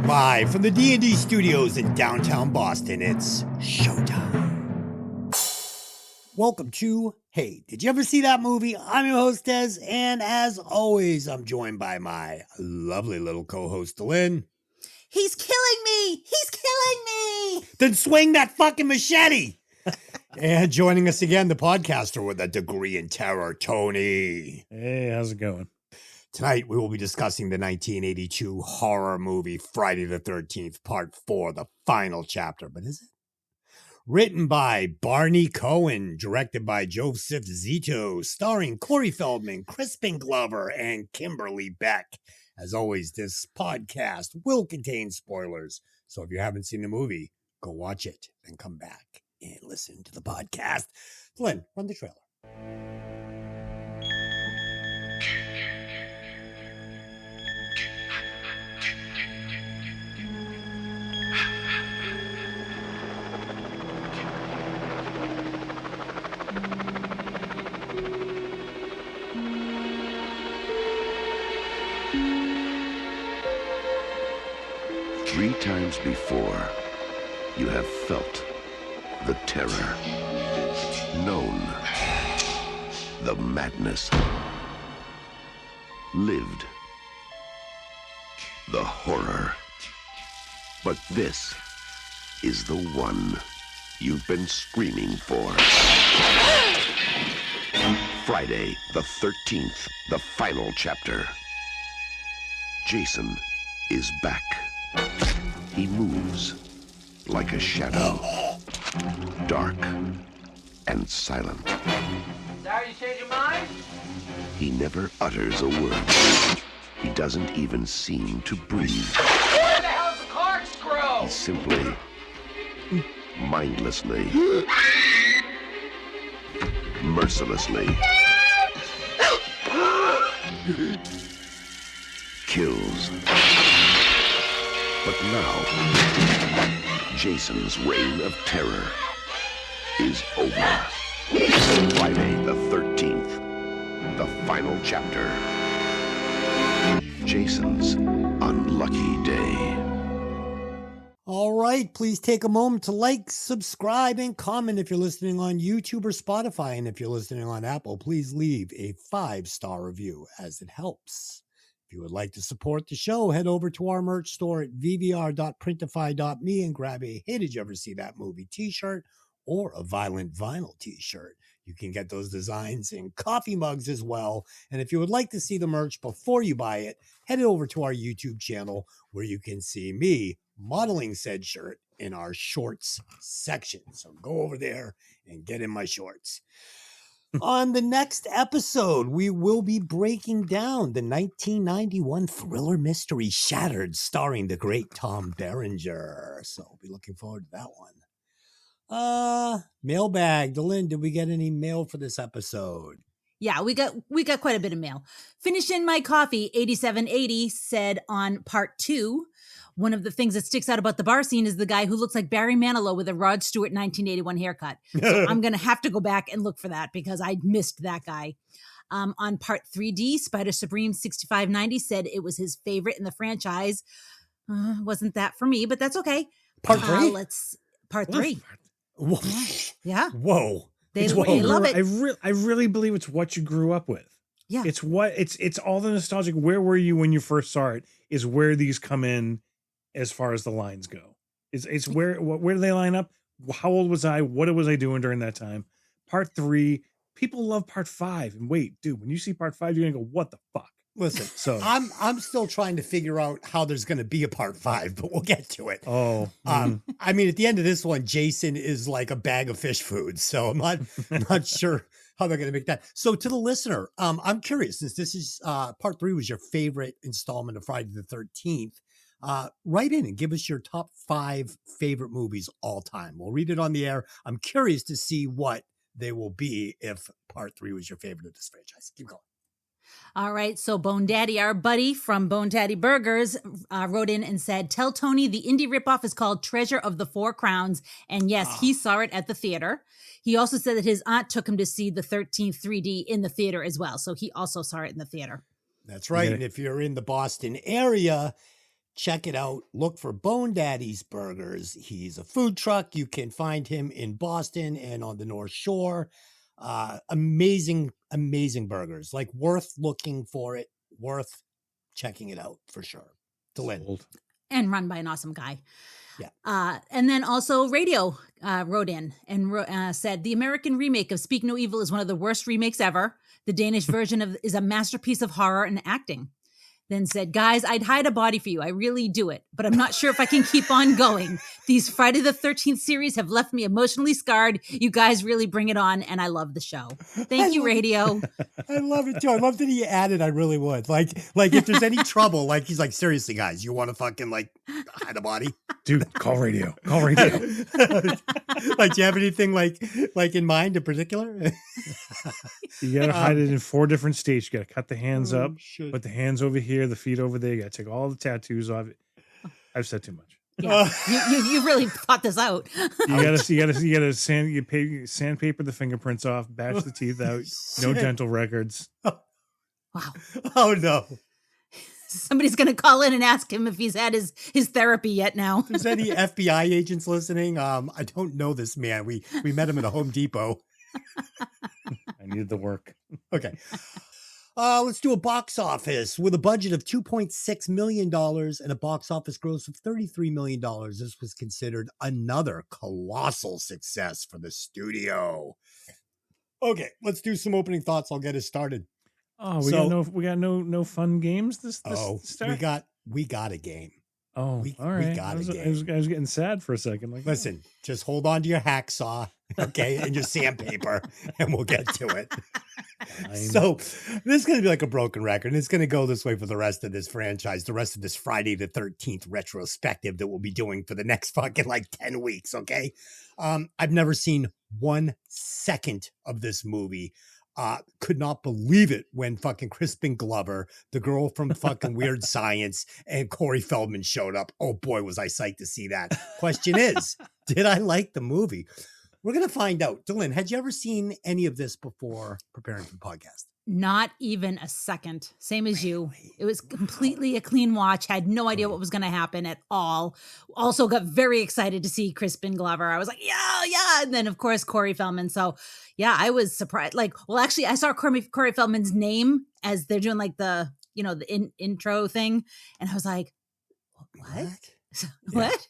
Live from the D&D studios in downtown Boston, it's showtime. Welcome to Hey, Did You Ever See That Movie? I'm your host, Des, and as always, I'm joined by my lovely little co-host, Delynn. He's killing me! He's killing me! Then swing that fucking machete! And joining us again, the podcaster with a degree in terror, Tony. Hey, how's it going? Tonight, we will be discussing the 1982 horror movie Friday the 13th, Part 4, the final chapter. But is it? Written by Barney Cohen, directed by Joseph Zito, starring Corey Feldman, Crispin Glover, and Kimberly Beck. As always, this podcast will contain spoilers. So if you haven't seen the movie, go watch it and come back and listen to the podcast. Delynn, run the trailer. 3 times before, you have felt the terror, known the madness, lived the horror. But this is the one you've been screaming for. Friday the 13th, the final chapter. Jason is back. He moves like a shadow, dark and silent. Sorry you changed your mind? He never utters a word. He doesn't even seem to breathe. Where the hell's the corkscrew? He simply, mindlessly, mercilessly kills. But now, Jason's reign of terror is over. Friday the 13th, the final chapter. Jason's unlucky day. All right, please take a moment to like, subscribe, and comment if you're listening on YouTube or Spotify. And if you're listening on Apple, please leave a 5-star review as it helps. If you would like to support the show, head over to our merch store at vvr.printify.me and grab a Hey, Did You Ever See That Movie t-shirt or a Violent Vinyl t-shirt. You can get those designs in coffee mugs as well. And if you would like to see the merch before you buy it, head over to our YouTube channel where you can see me modeling said shirt in our shorts section. So go over there and get in my shorts. On the next episode, we will be breaking down the 1991 thriller mystery Shattered, starring the great Tom Berenger. So I'll be looking forward to that one. Mailbag. Delynn, did we get any mail for this episode? Yeah, we got quite a bit of mail. Finishing my coffee, 8780 said on part 2, one of the things that sticks out about the bar scene is the guy who looks like Barry Manilow with a Rod Stewart 1981 haircut. So I'm going to have to go back and look for that because I missed that guy. On part 3D, Spider Supreme 6590 said it was his favorite in the franchise. Wasn't that for me, but that's okay. Part 3? Part 3. Whoa. Yeah. Whoa. They love it. I really believe it's what you grew up with. Yeah. It's all the nostalgic. Where were you when you first saw it? Is where these come in as far as the lines go. It's where do they line up? How old was I? What was I doing during that time? Part 3. People love part 5. And wait, dude, when you see part 5, you're gonna go, what the fuck? Listen, So I'm still trying to figure out how there's going to be a part 5, but we'll get to it. Oh, I mean, at the end of this one, Jason is like a bag of fish food, so I'm not sure how they're going to make that. So to the listener, I'm curious, since this is part 3 was your favorite installment of Friday the 13th, write in and give us your top 5 favorite movies all time. We'll read it on the air. I'm curious to see what they will be if part 3 was your favorite of this franchise. Keep going. All right. So Bone Daddy, our buddy from Bone Daddy Burgers, wrote in and said, tell Tony the indie ripoff is called Treasure of the Four Crowns. And yes, he saw it at the theater. He also said that his aunt took him to see the 13th 3D in the theater as well. So he also saw it in the theater. That's right. Yeah. And if you're in the Boston area, check it out. Look for Bone Daddy's Burgers. He's a food truck. You can find him in Boston and on the North Shore. Amazing, amazing burgers. Like worth looking for it, worth checking it out for sure. Delynn. And run by an awesome guy. Yeah. And then also Radio wrote in and said, the American remake of Speak No Evil is one of the worst remakes ever. The Danish version is a masterpiece of horror and acting. Then said, guys, I'd hide a body for you. I really do it, but I'm not sure if I can keep on going. These Friday the 13th series have left me emotionally scarred. You guys really bring it on, and I love the show. Thank you, Radio. I love it too. I love that he added, I really would. Like if there's any trouble, like he's like, seriously, guys, you want to fucking like hide a body? Dude, call Radio. Call Radio. Like, do you have anything like in mind in particular? You gotta hide it in 4 different states. You gotta cut the hands up, shit. put the hands over here, the feet over there. You gotta take all the tattoos off. I've said too much. Yeah. You really thought this out. You gotta sandpaper the fingerprints off, batch the teeth out, no dental records. Wow. Oh no. Somebody's going to call in and ask him if he's had his therapy yet now. If there's any FBI agents listening, I don't know this man. We met him at a Home Depot. I needed the work. Okay. Let's do a box office with a budget of $2.6 million and a box office gross of $33 million. This was considered another colossal success for the studio. Okay, let's do some opening thoughts. I'll get us started. Oh, we got no fun games this start? we got a game. Oh, all right. I was getting sad for a second. Like, listen, just hold on to your hacksaw, okay, and your sandpaper, and we'll get to it. So this is going to be like a broken record, and it's going to go this way for the rest of this franchise, the rest of this Friday the 13th retrospective that we'll be doing for the next fucking like 10 weeks, okay? I've never seen 1 second of this movie. Could not believe it when fucking Crispin Glover, the girl from fucking Weird Science, and Corey Feldman showed up. Oh boy, was I psyched to see that. Question is, did I like the movie? We're going to find out. Delynn, had you ever seen any of this before preparing for the podcast? Not even a second. Same as you. It was completely a clean watch. Had no idea what was going to happen at all. Also got very excited to see Crispin Glover. I was like, yeah. And then, of course, Corey Feldman. So, yeah, I was surprised. Like, well, actually, I saw Corey Feldman's name as they're doing like the, the intro thing. And I was like, what? What?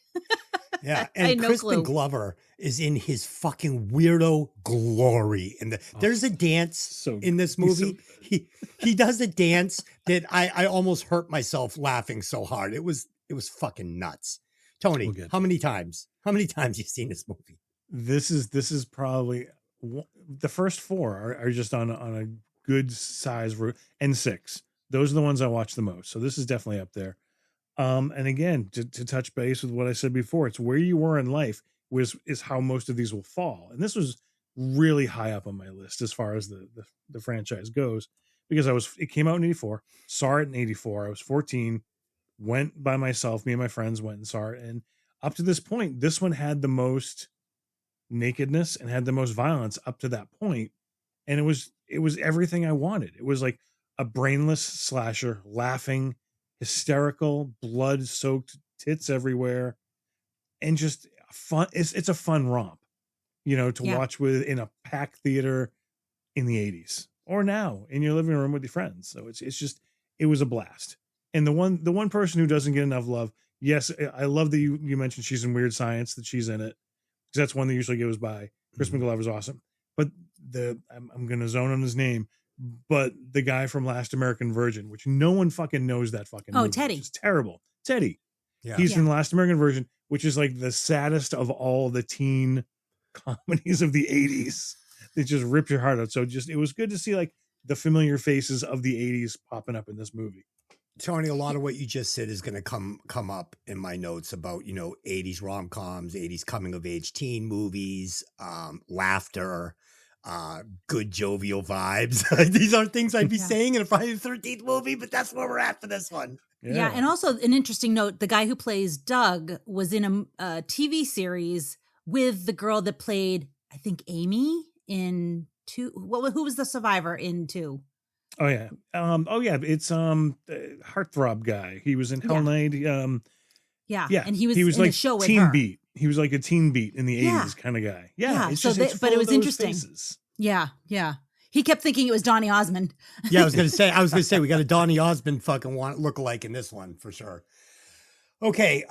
Yeah, and Crispin Glover is in his fucking weirdo glory. And there's a dance in this movie. He does a dance that I almost hurt myself laughing so hard. It was fucking nuts. Tony, how many times you seen this movie? This is probably the first 4 are just on a good size route, and 6. Those are the ones I watch the most. So this is definitely up there. And again, to touch base with what I said before, it's where you were in life is how most of these will fall. And this was really high up on my list as far as the franchise goes, because it came out in 84, saw it in 84. I was 14, went by myself. Me and my friends went and saw it. And up to this point, this one had the most nakedness and had the most violence up to that point. And it was everything I wanted. It was like a brainless slasher, laughing, hysterical, blood-soaked tits everywhere, and just fun. It's a fun romp, to watch with in a packed theater in the 80s or now in your living room with your friends. So it was a blast. And the one person who doesn't get enough love, yes, I love that you mentioned she's in Weird Science, that she's in it, because that's one that usually goes by. Crispin Glover's awesome, but I'm going to zone on his name. But the guy from Last American Virgin, which no one fucking knows that fucking movie. Teddy. It's terrible. Teddy. Yeah. He's from Last American Virgin, which is like the saddest of all the teen comedies of the 80s. It just ripped your heart out. So it was good to see like the familiar faces of the 80s popping up in this movie. Tony, a lot of what you just said is going to come up in my notes about, 80s rom-coms, 80s coming of age teen movies, laughter, good jovial vibes. These are things I'd be saying in a Friday the 13th movie, but that's where we're at for this one. Yeah, and also an interesting note, the guy who plays Doug was in a TV series with the girl that played, I think, Amy in 2. Who was the survivor in 2? Oh yeah. It's Heartthrob guy. He was in Hell Yeah. Night. Yeah. And he was in like a show with Teen her. Beat. He was like a Teen Beat in the Yeah. 80s kind of guy. Yeah, It's so just they- it's but full it of was those interesting. faces. Yeah. He kept thinking it was Donny Osmond. Yeah, I was gonna say we got a Donny Osmond fucking look-alike in this one for sure. Okay,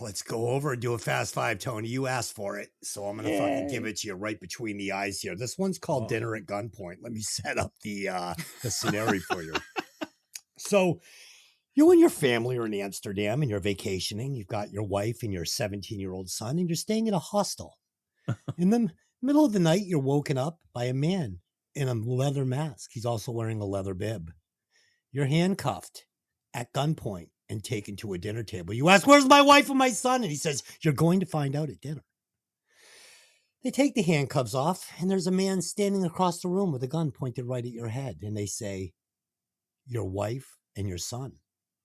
let's go over and do a fast five, Tony. You asked for it, so I'm gonna fucking give it to you right between the eyes here. This one's called Dinner at Gunpoint. Let me set up the scenario for you. So you and your family are in Amsterdam and you're vacationing. You've got your wife and your 17-year-old son, and you're staying in a hostel. In the middle of the night, you're woken up by a man in a leather mask. He's also wearing a leather bib. You're handcuffed at gunpoint and taken to a dinner table. You ask, "Where's my wife and my son?" And he says, "You're going to find out at dinner." They take the handcuffs off, and there's a man standing across the room with a gun pointed right at your head. And they say, "Your wife and your son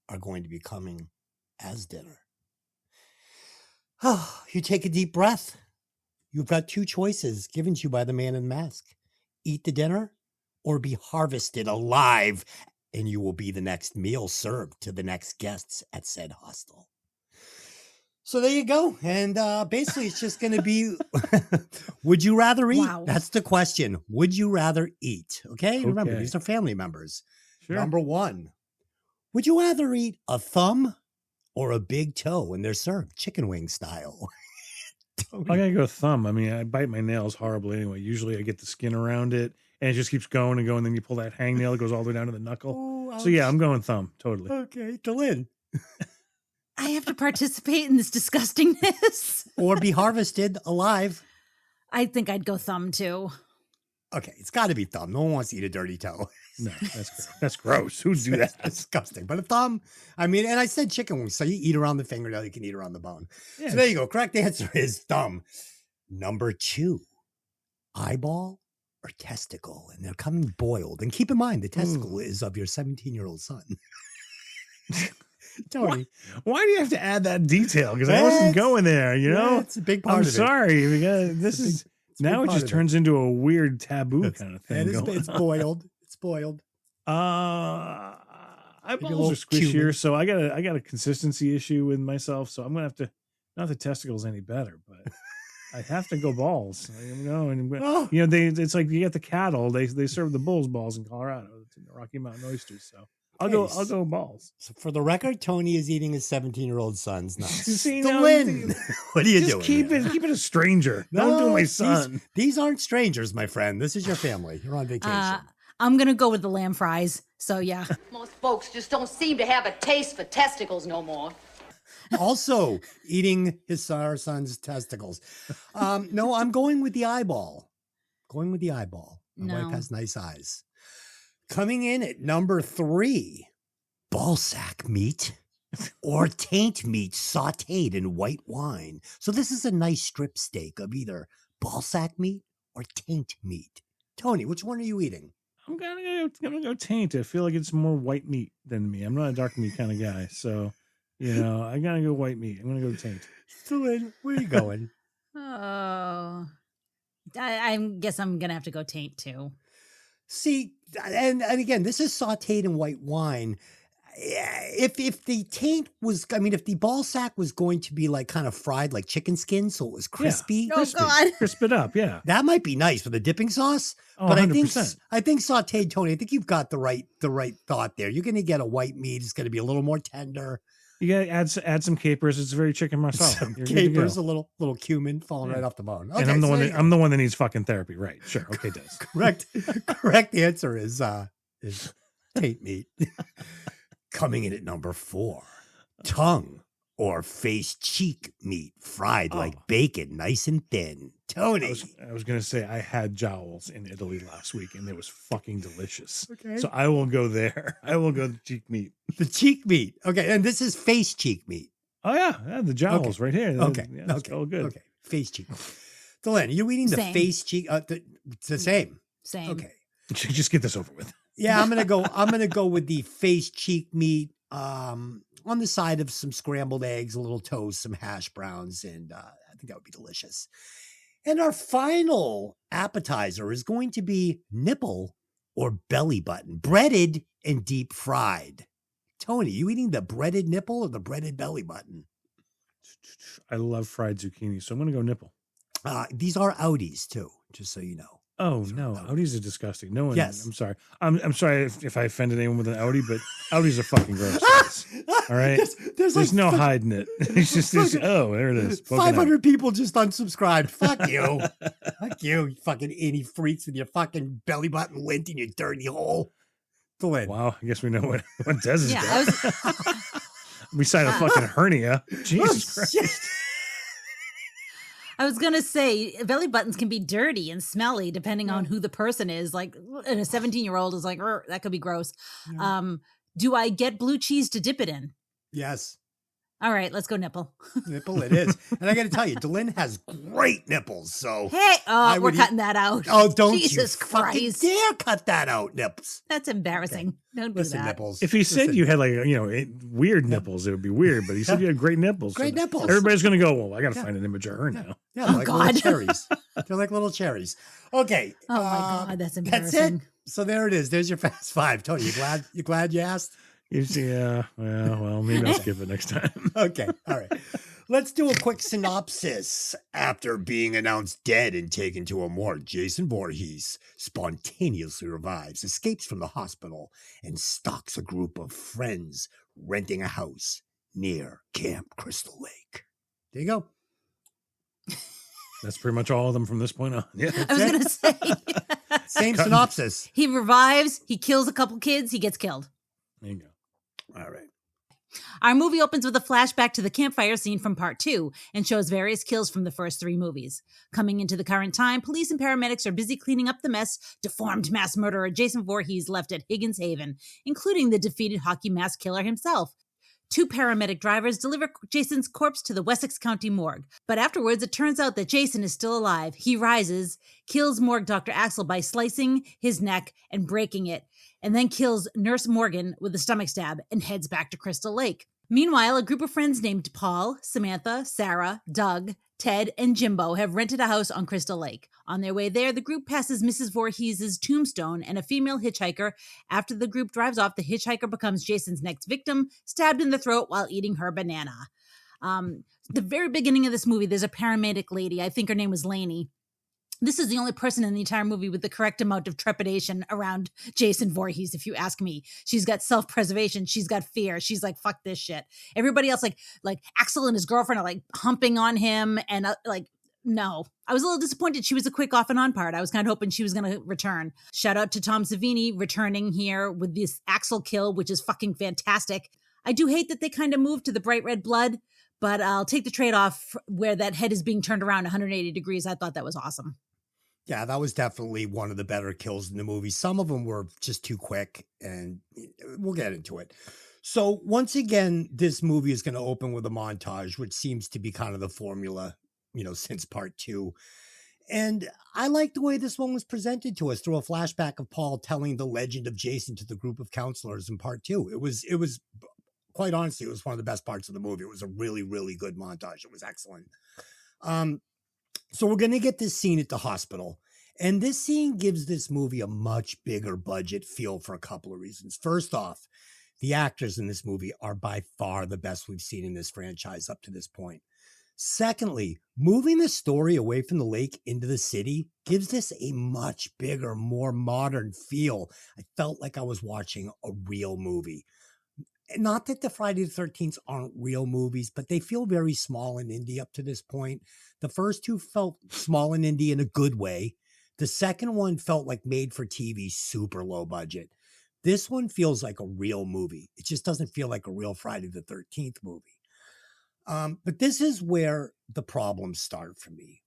are going to be coming as dinner." Oh, you take a deep breath. You've got two choices given to you by the man in the mask. Eat the dinner or be harvested alive, and you will be the next meal served to the next guests at said hostel. So there you go. And basically it's just going to be, would you rather eat? Wow. That's the question. Would you rather eat? Okay. Remember, Okay. these are family members. Sure. Number one, would you rather eat a thumb or a big toe? And they're served chicken wing style. I gotta go thumb. I mean, I bite my nails horribly anyway. Usually I get the skin around it and it just keeps going and going. Then you pull that hangnail, it goes all the way down to the knuckle. Oh, So yeah, I'm going thumb. Totally. okay. Delynn. I have to participate in this disgustingness. Or be harvested alive. I think I'd go thumb too. Okay, it's got to be thumb. No one wants to eat a dirty toe. No, that's gross. Who'd do that? That's disgusting. But a thumb, I mean, and I said chicken wings, so you eat around the fingernail, you can eat around the bone. Yeah, So there you go. Correct answer is thumb. Number two, eyeball or testicle, and they're coming boiled. And keep in mind, the testicle is of your 17-year-old son. Tony, Why do you have to add that detail? Because I wasn't going there, you know? it's a big part I'm of it. sorry. Because this is It's a big now it part just of turns into a weird taboo kind of thing. It's boiled. It's boiled. Eyeballs little are squishier, cumin. so I got a consistency issue with myself. So I'm gonna have to, not the testicles any better, but I have to go balls. I'm going. Oh. You know, it's like you get the cattle. They serve the bulls balls in Colorado. It's in the Rocky Mountain oysters. So I'll go balls. So for the record, Tony is eating his 17-year-old son's nuts. See, now, Delynn, what are you just doing? keep here? it a stranger. Don't do No, my son. These aren't strangers, my friend. This is your family. You're on vacation. I'm going to go with the lamb fries. So yeah. Most folks just don't seem to have a taste for testicles no more. Also eating our son's testicles. No, I'm going with the eyeball. Going with the eyeball. My wife has nice eyes. Coming in at number 3, ballsack meat or taint meat sauteed in white wine. So this is a nice strip steak of either ballsack meat or taint meat. Tony, which one are you eating? I'm gonna go taint. I feel like it's more white meat than me. I'm not a dark meat kind of guy, so I gotta go white meat. I'm gonna go taint. Delynn, where are you going? Oh, I guess I'm going to have to go taint too. See, and again, this is sauteed in white wine. If the taint was, I mean, if the ball sack was going to be like kind of fried like chicken skin, so it was crispy. Oh God. Crisp it up, yeah. That might be nice for the dipping sauce. Oh, but 100%. I think sauteed, Tony, I think you've got the right thought there. You're going to get a white meat. It's going to be a little more tender. You gotta add some capers. It's very chicken masala. Some You're good to capers, go. a little cumin falling right off the bone. Okay, And I'm the so one there that you I'm the one that needs fucking therapy, right? Sure, okay, does. Correct answer is taint meat. Coming in at number 4, tongue or face cheek meat fried like bacon, nice and thin. Tony. I was gonna say I had jowls in Italy last week, and it was fucking delicious. Okay. So I will go there. I will go the cheek meat. The cheek meat. Okay, and this is face cheek meat. Oh yeah, the jowls right here. Okay, Yeah, that's all good. Okay, face cheek. Delynn, are you eating the Same. face cheek? It's the same. Same. Okay. Just get this over with. Yeah, I'm gonna go with the face cheek meat. On the side of some scrambled eggs, a little toast, some hash browns, and I think that would be delicious. And our final appetizer is going to be nipple or belly button? Breaded and deep fried. Tony, you eating the breaded nipple or the breaded belly button? I love fried zucchini, so I'm going to go nipple. These are outies too, just so you know. Oh no, outies are disgusting. No one. Yes. I'm sorry. I'm sorry if I offended anyone with an outie, but outies are fucking gross. All right. There's like no hiding it. It's just oh, there it is. 500 people just unsubscribed. Fuck you. Fuck you, you fucking itty freaks with your fucking belly button lint in your dirty hole. Delynn. Wow. I guess we know what Des is Yeah, got. Besides a fucking hernia. Jesus Christ. I was going to say belly buttons can be dirty and smelly depending on who the person is. Like a 17-year-old is like, that could be gross. Yeah. Do I get blue cheese to dip it in? Yes. All right, let's go nipple. Nipple it is. And I got to tell you, Delynn has great nipples. So Hey, I we're would cutting that out. Oh, don't Jesus you fucking Christ. dare cut that out, nips. That's embarrassing. Don't do Listen, that. nipples. If he said Listen. you had like, weird nipples, it would be weird. But he said you had great nipples. Great so nipples. Everybody's going to go, well, I got to find an image of her now. Yeah, Oh, like God. little cherries. They're like little cherries. Okay. Oh my God, that's That's embarrassing. it. So there it is. There's your fast five. Tony, you glad you asked? Yeah. Well, maybe I'll skip it next time. Okay. All right. Let's do a quick synopsis. After being announced dead and taken to a morgue, Jason Voorhees spontaneously revives, escapes from the hospital, and stalks a group of friends renting a house near Camp Crystal Lake. There you go. That's pretty much all of them from this point on. Yeah. I was going to say. Same synopsis. He revives, he kills a couple kids, he gets killed. There you go. All right. Our movie opens with a flashback to the campfire scene from part 2 and shows various kills from the first 3 movies. Coming into the current time, police and paramedics are busy cleaning up the mess deformed mass murderer Jason Voorhees left at Higgins Haven, including the defeated hockey mask killer himself. 2 paramedic drivers deliver Jason's corpse to the Wessex County morgue. But afterwards, it turns out that Jason is still alive. He rises, kills morgue Dr. Axel by slicing his neck and breaking it, and then kills Nurse Morgan with a stomach stab and heads back to Crystal Lake. Meanwhile, a group of friends named Paul, Samantha, Sarah, Doug, Ted, and Jimbo have rented a house on Crystal Lake. On their way there, the group passes Mrs. Voorhees' tombstone and a female hitchhiker. After the group drives off, the hitchhiker becomes Jason's next victim, stabbed in the throat while eating her banana. The very beginning of this movie, there's a paramedic lady. I think her name was Lainey. This is the only person in the entire movie with the correct amount of trepidation around Jason Voorhees, if you ask me. She's got self-preservation. She's got fear. She's like, fuck this shit. Everybody else, like Axel and his girlfriend are like humping on him and no. I was a little disappointed she was a quick off and on part. I was kind of hoping she was going to return. Shout out to Tom Savini returning here with this Axel kill, which is fucking fantastic. I do hate that they kind of moved to the bright red blood, but I'll take the trade-off where that head is being turned around 180 degrees. I thought that was awesome. Yeah, that was definitely one of the better kills in the movie. Some of them were just too quick, and we'll get into it. So once again, this movie is going to open with a montage, which seems to be kind of the formula, since part 2. And I like the way this one was presented to us through a flashback of Paul telling the legend of Jason to the group of counselors in part 2. It was quite honestly, it was one of the best parts of the movie. It was a really, really good montage. It was excellent. So we're going to get this scene at the hospital. And this scene gives this movie a much bigger budget feel for a couple of reasons. First off, the actors in this movie are by far the best we've seen in this franchise up to this point. Secondly, moving the story away from the lake into the city gives this a much bigger, more modern feel. I felt like I was watching a real movie. Not that the Friday the 13th aren't real movies, but they feel very small and indie up to this point. The first 2 felt small and indie in a good way. The second one felt like made for TV, super low budget. This one feels like a real movie. It just doesn't feel like a real Friday the 13th movie. But this is where the problems start for me.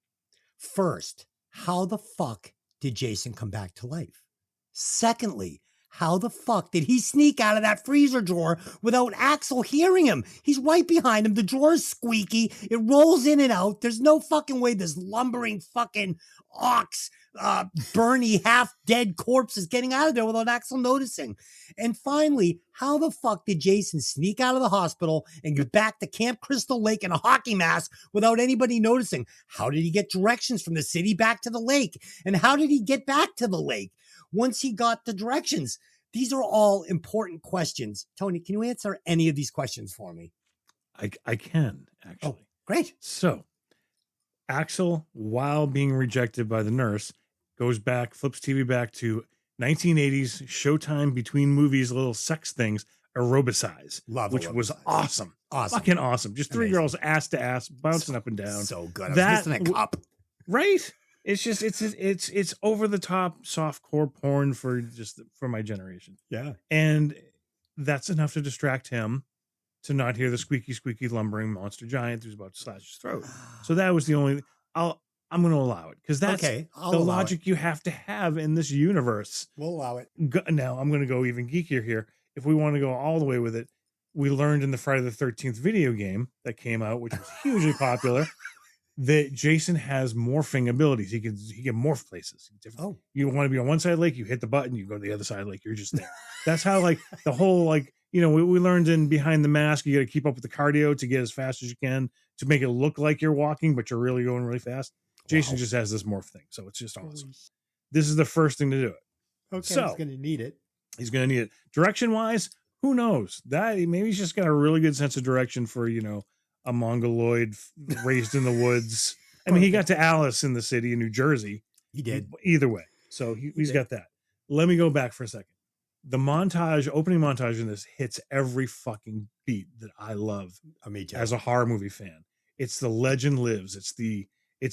First, how the fuck did Jason come back to life? Secondly, how the fuck did he sneak out of that freezer drawer without Axel hearing him? He's right behind him. The drawer's squeaky. It rolls in and out. There's no fucking way this lumbering fucking ox, Bernie half-dead corpse is getting out of there without Axel noticing. And finally, how the fuck did Jason sneak out of the hospital and get back to Camp Crystal Lake in a hockey mask without anybody noticing? How did he get directions from the city back to the lake? And how did he get back to the lake? once he got the directions? These are all important questions. Tony, can you answer any of these questions for me? I can, actually. Oh, great. So Axel, while being rejected by the nurse, goes back, flips TV back to 1980s Showtime between movies, little sex things, Aerobicize, Love which was Aerobicize. awesome. Awesome. Fucking awesome. Just three Amazing. girls ass to ass, bouncing up and down. So good. I That was missing a cup. Right? It's just it's over the top softcore porn for my generation. Yeah. And that's enough to distract him to not hear the squeaky lumbering monster giant who's about to slash his throat. So that was the only I'm going to allow it because that's Okay, the logic you have to have in this universe. We'll allow it. Now I'm going to go even geekier here. If we want to go all the way with it, we learned in the Friday the 13th video game that came out, which was hugely popular, that Jason has morphing abilities. He can morph places. Oh. You want to be on one side of the lake, you hit the button, you go to the other side of the lake, you're just there. That's how like the whole like, we learned in Behind the Mask, you got to keep up with the cardio to get as fast as you can to make it look like you're walking, but you're really going really fast. Jason just has this morph thing. So it's just awesome. This is the first thing to do it. Okay, so, he's going to need it. He's going to need it. Direction wise, who knows? That maybe he's just got a really good sense of direction for, a mongoloid raised in the woods. I mean, he got to Alice in the City in New Jersey. He did. Either way. So he's got that. Let me go back for a second. The opening montage in this hits every fucking beat that I love as a horror movie fan. It's the legend lives. It's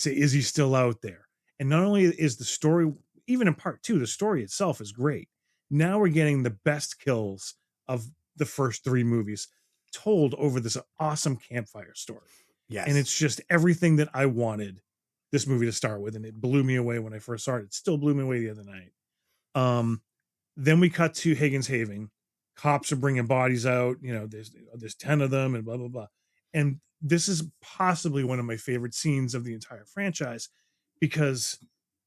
is he still out there? And not only is the story, even in part 2, the story itself is great. Now we're getting the best kills of the first 3 movies told over this awesome campfire story. Yes. And it's just everything that I wanted this movie to start with. And it blew me away when I first saw it. It still blew me away the other night. Then we cut to Higgins Haven. Cops are bringing bodies out. There's 10 of them and blah, blah, blah. And this is possibly one of my favorite scenes of the entire franchise because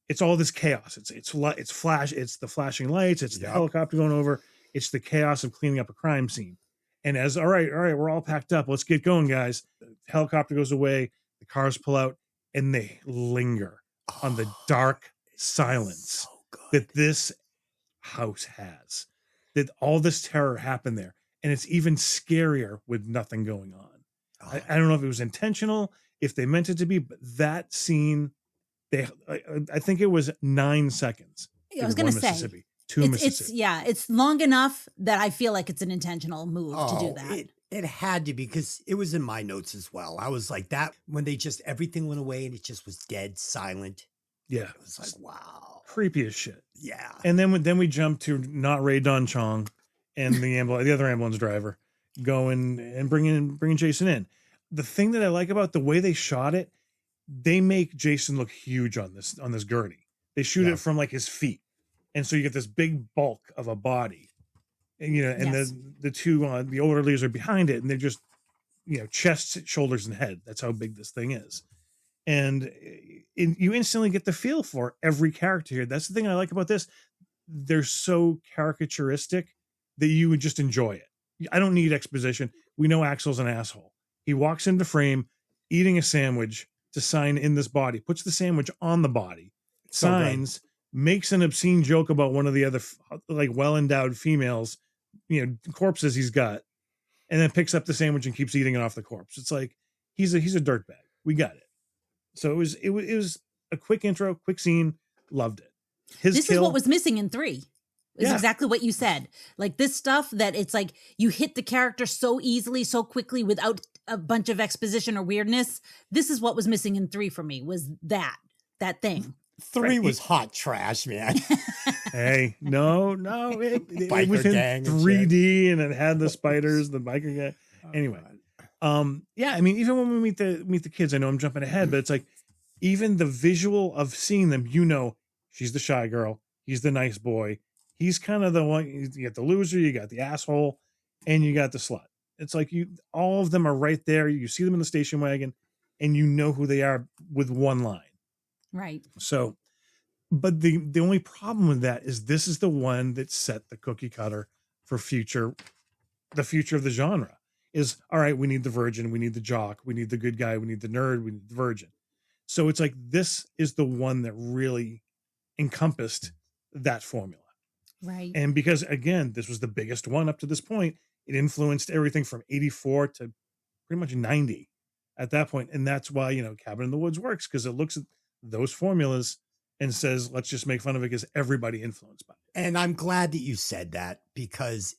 it's all this chaos. It's the flashing lights. It's the helicopter going over. It's the chaos of cleaning up a crime scene. And as, all right, we're all packed up. Let's get going, guys. The helicopter goes away. The cars pull out and they linger on the dark silence that this house has, that all this terror happened there. And it's even scarier with nothing going on. I don't know if it was intentional, if they meant it to be, but that scene, I think it was 9 seconds. I was going to say, Mississippi, 2 Mississippi. It's long enough that I feel like it's an intentional move to do that. It had to be because it was in my notes as well. I was like that when everything went away and it just was dead silent. Yeah. It was like, wow. Creepy as shit. Yeah. And then we jump to not Ray Don Chong and the other ambulance driver going and bringing Jason in. The thing that I like about the way they shot it, they make Jason look huge on this gurney. They shoot it from like his feet. And so you get this big bulk of a body. And the two the orderlies are behind it and they're just chest, shoulders, and head. That's how big this thing is. And you instantly get the feel for every character here. That's the thing I like about this. They're so caricaturistic that you would just enjoy it. I don't need exposition. We know Axel's an asshole. He walks into frame eating a sandwich to sign in this body, puts the sandwich on the body, signs, makes an obscene joke about one of the other like well-endowed females, corpses he's got, and then picks up the sandwich and keeps eating it off the corpse. It's like he's a dirtbag. We got it. So it was a quick intro, quick scene. Loved it. This is what was missing in 3. Is exactly what you said. Like this stuff that it's like you hit the character so easily, so quickly without a bunch of exposition or weirdness. This is what was missing in 3 for me was that thing. 3 was hot trash, man. Hey, no, it was in 3D and it had the spiders, the biker guy. Anyway, I mean, even when we meet the kids, I know I'm jumping ahead, but it's like even the visual of seeing them, she's the shy girl, he's the nice boy, he's kind of the one. You get the loser, you got the asshole, and you got the slut. It's like all of them are right there. You see them in the station wagon, and you know who they are with one line. Right. So, but the only problem with that is this is the one that set the cookie cutter for the future of the genre is, all right, we need the virgin, we need the jock, we need the good guy, we need the nerd, we need the virgin. So it's like, this is the one that really encompassed that formula. Right. And because, again, this was the biggest one up to this point, it influenced everything from 84 to pretty much 90 at that point. And that's why, Cabin in the Woods works, because it looks at those formulas and says, let's just make fun of it because everybody influenced by it. And I'm glad that you said that, because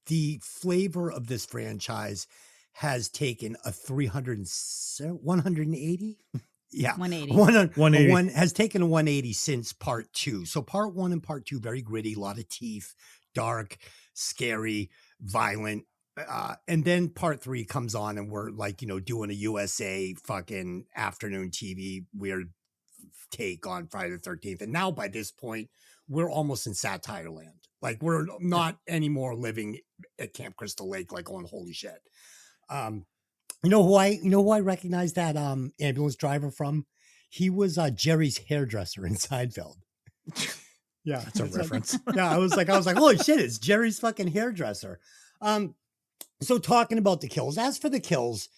the flavor of this franchise has taken a 180? Yeah. 180. 180. Has taken a 180 since part 2. So part 1 and part 2, very gritty, a lot of teeth, dark, scary, violent. And then part 3 comes on and we're like, doing a USA fucking afternoon TV weird take on Friday the 13th. And now by this point, we're almost in satire land. Like, we're not anymore living at Camp Crystal Lake, like, going, holy shit. You know who I recognize that ambulance driver from? He was Jerry's hairdresser in Seinfeld. Yeah, That's a reference. I was like, holy shit, it's Jerry's fucking hairdresser. So talking about the kills, as for the kills,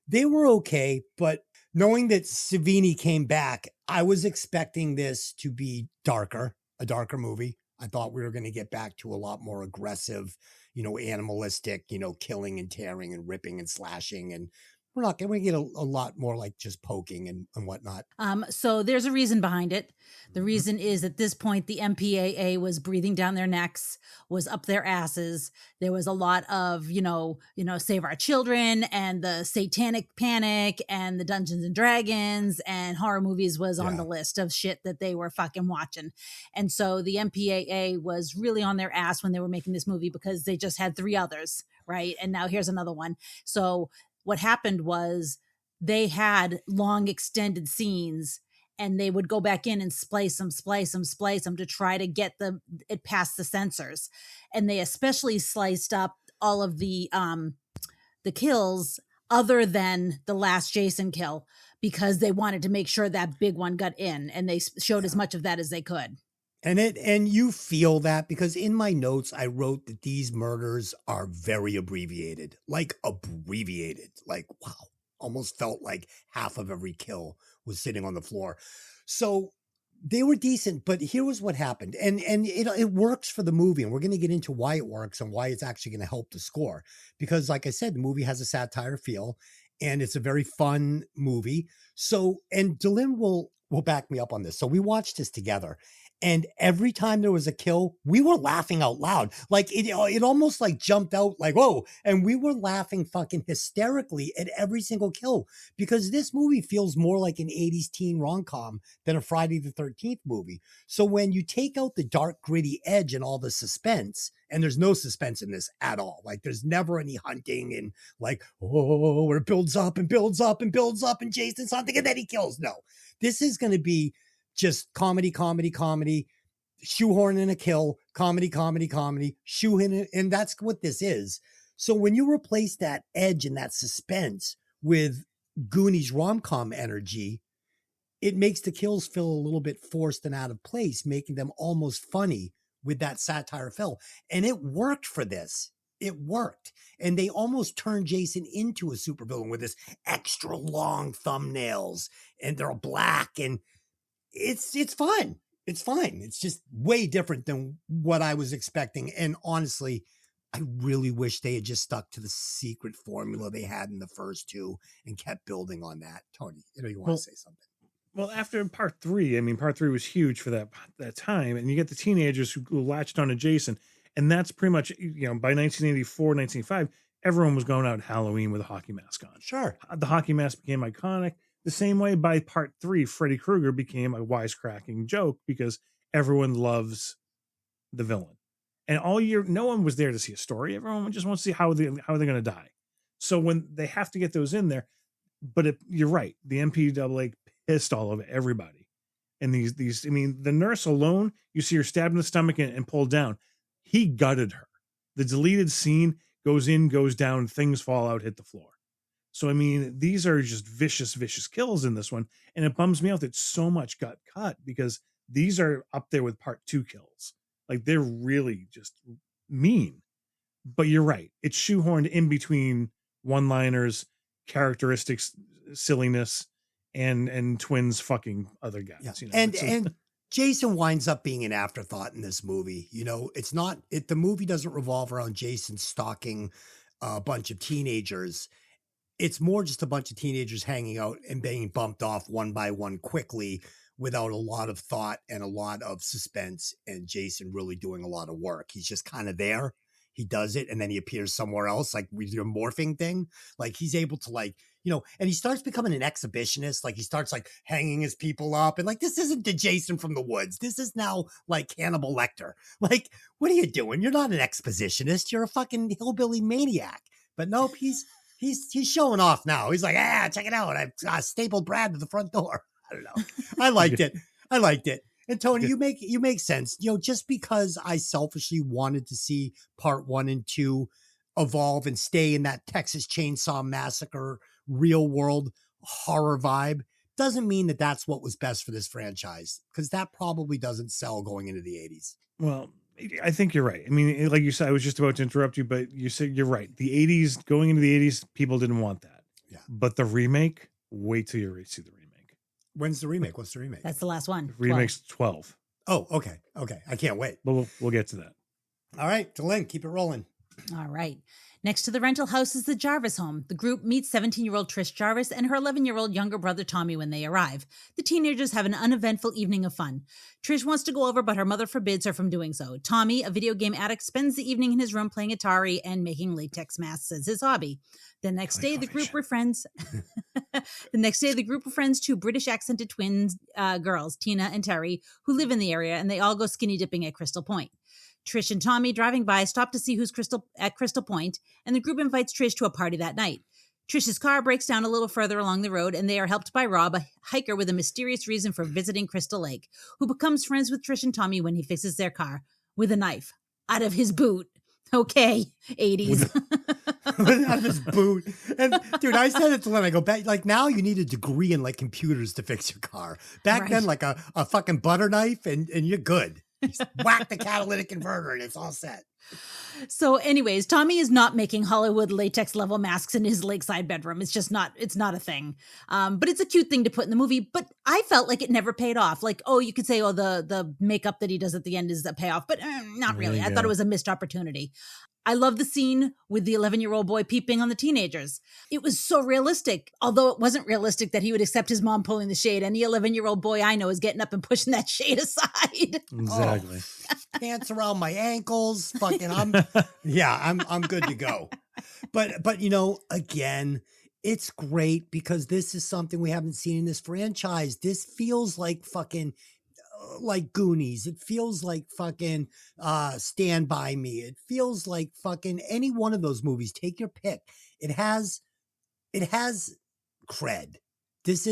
they were okay, but knowing that Savini came back, I was expecting this to be a darker movie. I thought we were going to get back to a lot more aggressive, animalistic, killing and tearing and ripping and slashing. And we're not going to get a lot more like just poking and whatnot. So there's a reason behind it. The reason is at this point, the MPAA was breathing down their necks, was up their asses. There was a lot of, Save Our Children and the Satanic Panic and the Dungeons and Dragons and horror movies was on the list of shit that they were fucking watching. And so the MPAA was really on their ass when they were making this movie, because they just had 3 others, right? And now here's another one. So what happened was they had long extended scenes and they would go back in and splice them to try to get it past the censors. And they especially sliced up all of the kills other than the last Jason kill, because they wanted to make sure that big one got in, and they showed as much of that as they could. And you feel that, because in my notes, I wrote that these murders are very abbreviated, like wow, almost felt like half of every kill was sitting on the floor. So they were decent, but here was what happened. And it works for the movie. And we're going to get into why it works and why it's actually going to help the score. Because like I said, the movie has a satire feel and it's a very fun movie. So, and Delynn will back me up on this. So we watched this together. And every time there was a kill, we were laughing out loud. Like it almost like jumped out like, whoa. And we were laughing fucking hysterically at every single kill, because this movie feels more like an 80s teen rom-com than a Friday the 13th movie. So when you take out the dark, gritty edge and all the suspense, and there's no suspense in this at all. Like, there's never any hunting and like, oh, it builds up and builds up and builds up and Jason's hunting and then he kills. No, this is going to be just comedy, shoehorn in a kill, comedy, shoehorn in, and that's what this is. So when you replace that edge and that suspense with Goonies rom-com energy, it makes the kills feel a little bit forced and out of place, making them almost funny with that satire feel. And it worked for this. It worked. And they almost turned Jason into a supervillain with this extra long thumbnails, and they're black, and it's fun. It's fine. It's just way different than what I was expecting. And honestly, I really wish they had just stuck to the secret formula they had in the first 2 and kept building on that. Tony, you want to say something? Well, after part 3, part 3 was huge for that time. And you get the teenagers who latched on to Jason. And that's pretty much, by 1984, 1985, everyone was going out in Halloween with a hockey mask on. Sure. The hockey mask became iconic. The same way by part 3, Freddy Krueger became a wisecracking joke because everyone loves the villain. And all year, no one was there to see a story. Everyone just wants to see how they're going to die. So when they have to get those in there, but you're right, the MPAA pissed all over everybody. And these, the nurse alone, you see her stabbed in the stomach and pulled down. He gutted her. The deleted scene goes in, goes down, things fall out, hit the floor. So, these are just vicious kills in this one. And it bums me out that so much got cut, because these are up there with part 2 kills. Like, they're really just mean. But you're right. It's shoehorned in between one-liners, characteristics, silliness, and twins fucking other guys. Yeah. And Jason winds up being an afterthought in this movie. The movie doesn't revolve around Jason stalking a bunch of teenagers. It's more just a bunch of teenagers hanging out and being bumped off one by one quickly without a lot of thought and a lot of suspense, and Jason really doing a lot of work. He's just kind of there. He does it and then he appears somewhere else, like with your morphing thing. Like he's able to and he starts becoming an exhibitionist. Like he starts like hanging his people up and like, this isn't the Jason from the woods. This is now like Hannibal Lecter. Like, what are you doing? You're not an expositionist. You're a fucking hillbilly maniac. But nope, he's showing off now. He's like, check it out. I stapled Brad to the front door. I don't know. I liked it. And Tony, you make sense. Just because I selfishly wanted to see part 1 and 2 evolve and stay in that Texas Chainsaw Massacre real world horror vibe doesn't mean that that's what was best for this franchise, because that probably doesn't sell going into the 80s. Well, I think you're right. I mean, like you said, I was just about to interrupt you, but you said you're right. The 80s, going into the 80s, people didn't want that. Yeah. But the remake, wait till you see the remake. When's the remake? What's the remake? That's the last one. The remake's 12. Oh, okay. I can't wait. But we'll get to that. All right, Delynn, keep it rolling. All right. Next to the rental house is the Jarvis home. The group meets 17-year-old Trish Jarvis and her 11-year-old younger brother Tommy when they arrive. The teenagers have an uneventful evening of fun. Trish wants to go over, but her mother forbids her from doing so. Tommy, a video game addict, spends the evening in his room playing Atari and making latex masks as his hobby. The next day, the group befriends two British accented twins girls, Tina and Terry, who live in the area, and they all go skinny dipping at Crystal Point. Trish and Tommy, driving by, stop to see who's at Crystal Point, and the group invites Trish to a party that night. Trish's car breaks down a little further along the road, and they are helped by Rob, a hiker with a mysterious reason for visiting Crystal Lake, who becomes friends with Trish and Tommy when he fixes their car with a knife out of his boot. Okay, 80s. Out of his boot. And dude, I said it to Lynn. I go, back, like, now you need a degree in like computers to fix your car. Back then, like a fucking butter knife and you're good. Just whack the catalytic converter and it's all set. So anyways, Tommy is not making Hollywood latex level masks in his lakeside bedroom. It's just not, it's not a thing. But it's a cute thing to put in the movie. But I felt like it never paid off. Like, oh, you could say, oh, the makeup that he does at the end is a payoff, but not really. I thought it was a missed opportunity. I love the scene with the 11-year-old boy peeping on the teenagers. It was so realistic, although it wasn't realistic that he would accept his mom pulling the shade. Any 11-year-old boy I know is getting up and pushing that shade aside. Exactly. Oh, pants around my ankles. Fucking, I'm good to go. But again, it's great because this is something we haven't seen in this franchise. This feels like fucking like Goonies. It feels like fucking Stand By Me. It feels like fucking any one of those movies. Take your pick. It has cred. This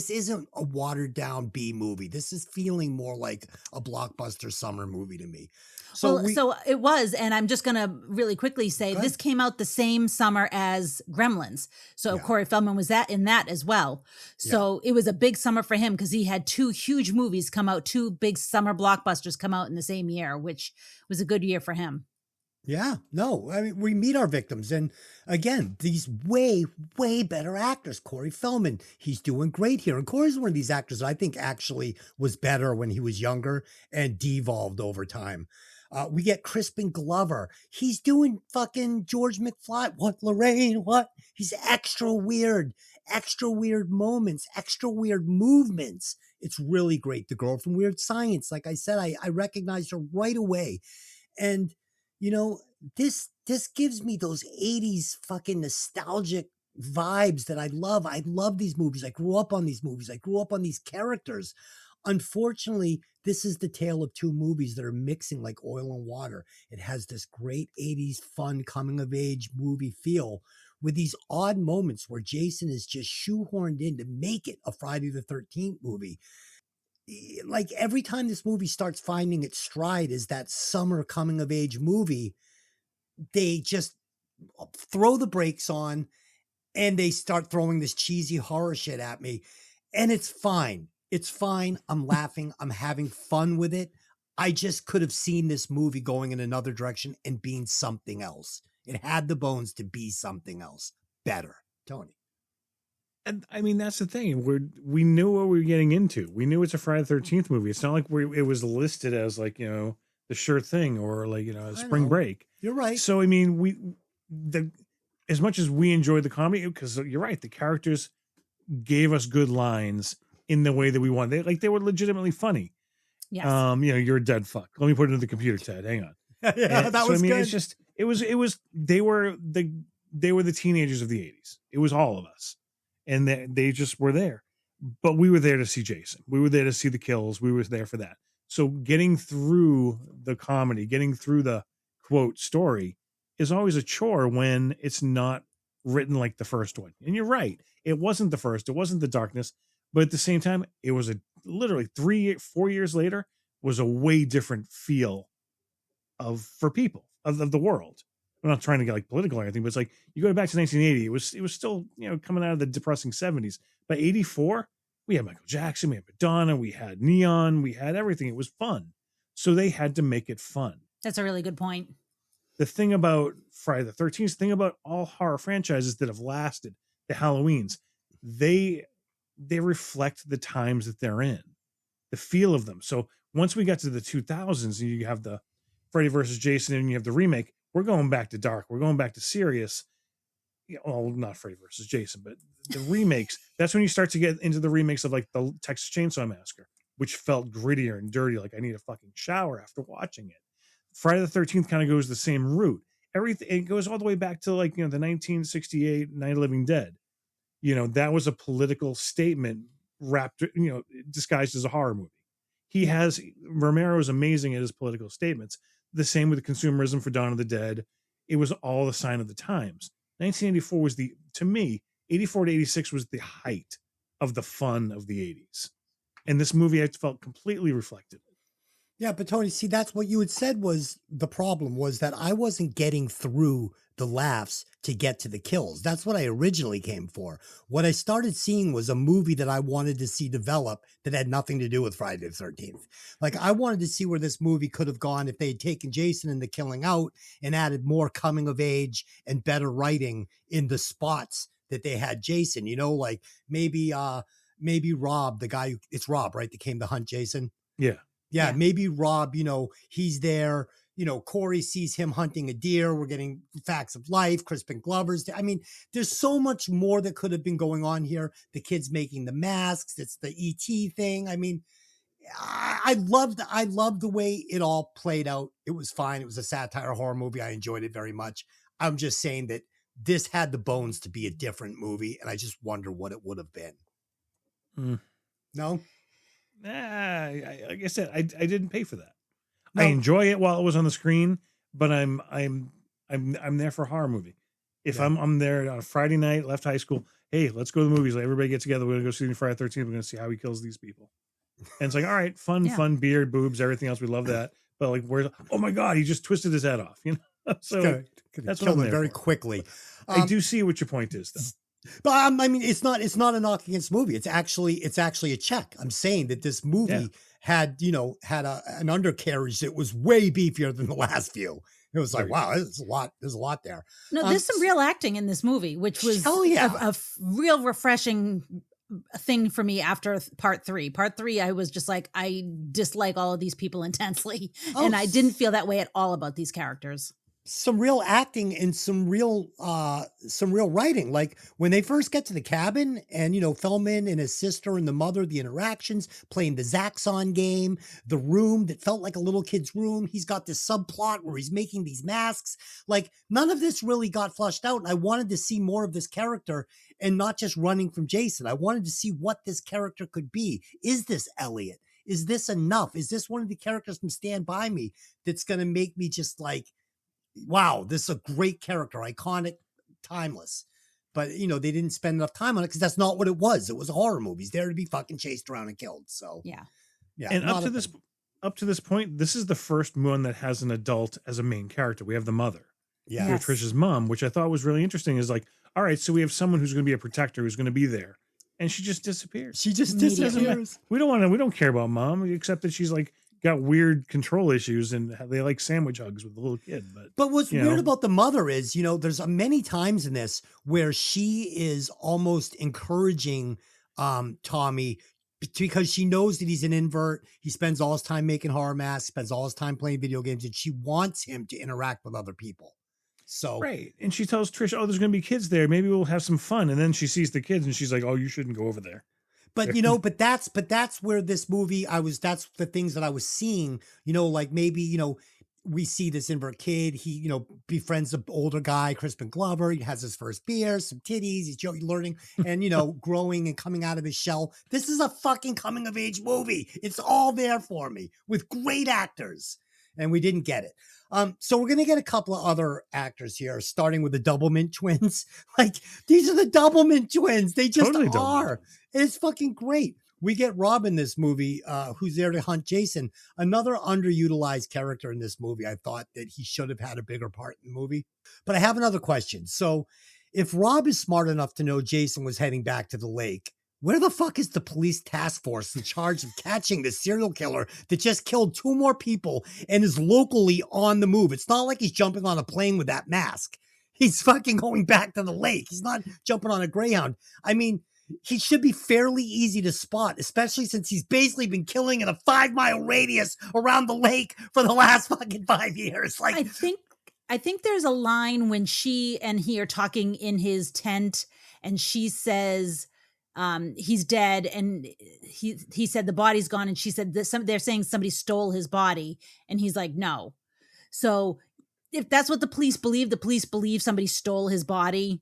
isn't a watered down B movie. This is feeling more like a blockbuster summer movie to me. So it was, and I'm just going to really quickly say this came out the same summer as Gremlins. So Corey Feldman was in that as well. So it was a big summer for him because he had two huge movies come out, two big summer blockbusters come out in the same year, which was a good year for him. Yeah, no, I mean, we meet our victims. And again, these way, way better actors. Corey Feldman, he's doing great here. And Corey's one of these actors that I think actually was better when he was younger and devolved over time. We get Crispin Glover. He's doing fucking George McFly. What, Lorraine? What? He's extra weird moments, extra weird movements. It's really great. The girl from Weird Science. Like I said, I recognized her right away. And this gives me those 80s fucking nostalgic vibes that I love. I love these movies. I grew up on these movies. I grew up on these characters. Unfortunately, this is the tale of two movies that are mixing like oil and water. It has this great 80s fun coming of age movie feel with these odd moments where Jason is just shoehorned in to make it a Friday the 13th movie. Like every time this movie starts finding its stride as that summer coming of age movie, they just throw the brakes on and they start throwing this cheesy horror shit at me. And it's fine. It's fine. I'm laughing. I'm having fun with it. I just could have seen this movie going in another direction and being something else. It had the bones to be something else better. Tony. And I mean, that's the thing. We knew what we were getting into. We knew it's a Friday the 13th movie. It's not like it was listed as like, the sure thing or like, Spring Break. You're right. So, I mean, as much as we enjoyed the comedy, because you're right, the characters gave us good lines in the way that we wanted. They were legitimately funny. Yes. You're a dead fuck. Let me put it into the computer, Ted. Hang on. Yeah, that was good. It's just, it was, they were the teenagers of the 80s. It was all of us. And they just were there. But we were there to see Jason. We were there to see the kills. We were there for that. So getting through the comedy, getting through the quote story is always a chore when it's not written like the first one. And you're right. It wasn't the first. It wasn't the darkness. But at the same time, it was literally 4 years later was a way different feel for people of the world. I'm not trying to get like political or anything, but it's like you go back to 1980, it was still, coming out of the depressing 70s. By 84, we had Michael Jackson, we had Madonna, we had Neon, we had everything. It was fun. So they had to make it fun. That's a really good point. The thing about Friday the 13th, thing about all horror franchises that have lasted, the Halloweens, they reflect the times that they're in, the feel of them. So once we got to the 2000s and you have the Freddy versus Jason and you have the remake, we're going back to dark. We're going back to serious. Well, not Freddy versus Jason, but the remakes. That's when you start to get into the remakes of like the Texas Chainsaw Massacre, which felt grittier and dirty. Like I need a fucking shower after watching it. Friday the 13th kind of goes the same route. Everything, it goes all the way back to like, the 1968 Night of the Living Dead. That was a political statement wrapped, disguised as a horror movie. Romero is amazing at his political statements. The same with the consumerism for Dawn of the Dead. It was all a sign of the times. 1984 was to me, 84 to 86 was the height of the fun of the 80s. And this movie I felt completely reflected. Yeah, but Tony, see, that's what you had said was the problem, was that I wasn't getting through the laughs to get to the kills. That's what I originally came for. What I started seeing was a movie that I wanted to see develop that had nothing to do with Friday the 13th. Like I wanted to see where this movie could have gone if they had taken Jason and the Killing Out and added more coming of age and better writing in the spots that they had Jason, like maybe Rob, the guy it's Rob, right? That came to hunt Jason. Yeah, maybe Rob, he's there. Corey sees him hunting a deer. We're getting facts of life, Crispin Glover's. I mean, there's so much more that could have been going on here. The kids making the masks. It's the ET thing. I mean, I loved the way it all played out. It was fine. It was a satire horror movie. I enjoyed it very much. I'm just saying that this had the bones to be a different movie, and I just wonder what it would have been. No? Like I said, I didn't pay for that. No. I enjoy it while it was on the screen, but I'm there for a horror movie. If I'm there on a Friday night, left high school, hey, let's go to the movies. Let everybody get together. We're gonna go see Friday the 13th. We're gonna see how he kills these people. And it's like, all right, fun, beard, boobs, everything else. We love that. But like, oh my God, he just twisted his head off. So that's what I'm there very for. quickly. I do see what your point is, though. But I mean, it's not a knock against the movie. It's actually a check. I'm saying that this movie had an undercarriage that was way beefier than the last few. It was like, wow, there's a lot there. No, there's some real acting in this movie, which was a real refreshing thing for me after part 3. Part 3, I was just like, I dislike all of these people intensely. And I didn't feel that way at all about these characters. Some real acting and some real writing. Like when they first get to the cabin and, Feldman and his sister and the mother, the interactions, playing the Zaxxon game, the room that felt like a little kid's room. He's got this subplot where he's making these masks. Like none of this really got flushed out. And I wanted to see more of this character and not just running from Jason. I wanted to see what this character could be. Is this Elliot? Is this enough? Is this one of the characters from Stand By Me that's going to make me just like, wow, this is a great character, iconic, timeless. But, they didn't spend enough time on it because that's not what it was. It was a horror movie. He's there to be fucking chased around and killed. So, yeah. And up to this point, this is the first one that has an adult as a main character. We have the mother. Yeah. Yes. Trish's mom, which I thought was really interesting, is like, all right, so we have someone who's going to be a protector, who's going to be there. And she just disappears. She just disappears. We don't care about mom, except that she's like got weird control issues and they like sandwich hugs with the little kid. But what's you weird know. about the mother is, there's many times in this where she is almost encouraging Tommy because she knows that he's an invert. He spends all his time making horror masks, spends all his time playing video games, and she wants him to interact with other people. So Right. And she tells Trish, oh, there's going to be kids there. Maybe we'll have some fun. And then she sees the kids and she's like, oh, you shouldn't go over there. But that's where this movie that's the things that I was seeing, like maybe, we see this invert kid, he, befriends an older guy, Crispin Glover, he has his first beer, some titties, he's learning and, growing and coming out of his shell. This is a fucking coming of age movie. It's all there for me with great actors. And we didn't get it. So we're going to get a couple of other actors here, starting with the Doublemint twins. Like, these are the Doublemint twins. They just Totally are. It's fucking great. We get Rob in this movie, who's there to hunt Jason. Another underutilized character in this movie. I thought that he should have had a bigger part in the movie. But I have another question. So if Rob is smart enough to know Jason was heading back to the lake, where the fuck is the police task force in charge of catching the serial killer that just killed 2 more people and is locally on the move? It's not like he's jumping on a plane with that mask. He's fucking going back to the lake. He's not jumping on a Greyhound. I mean, he should be fairly easy to spot, especially since he's basically been killing in a 5-mile radius around the lake for the last fucking 5 years. Like, I think there's a line when she and he are talking in his tent and she says, he's dead, and he said the body's gone, and she said they're saying somebody stole his body, and he's like, no. So if that's what the police believe somebody stole his body.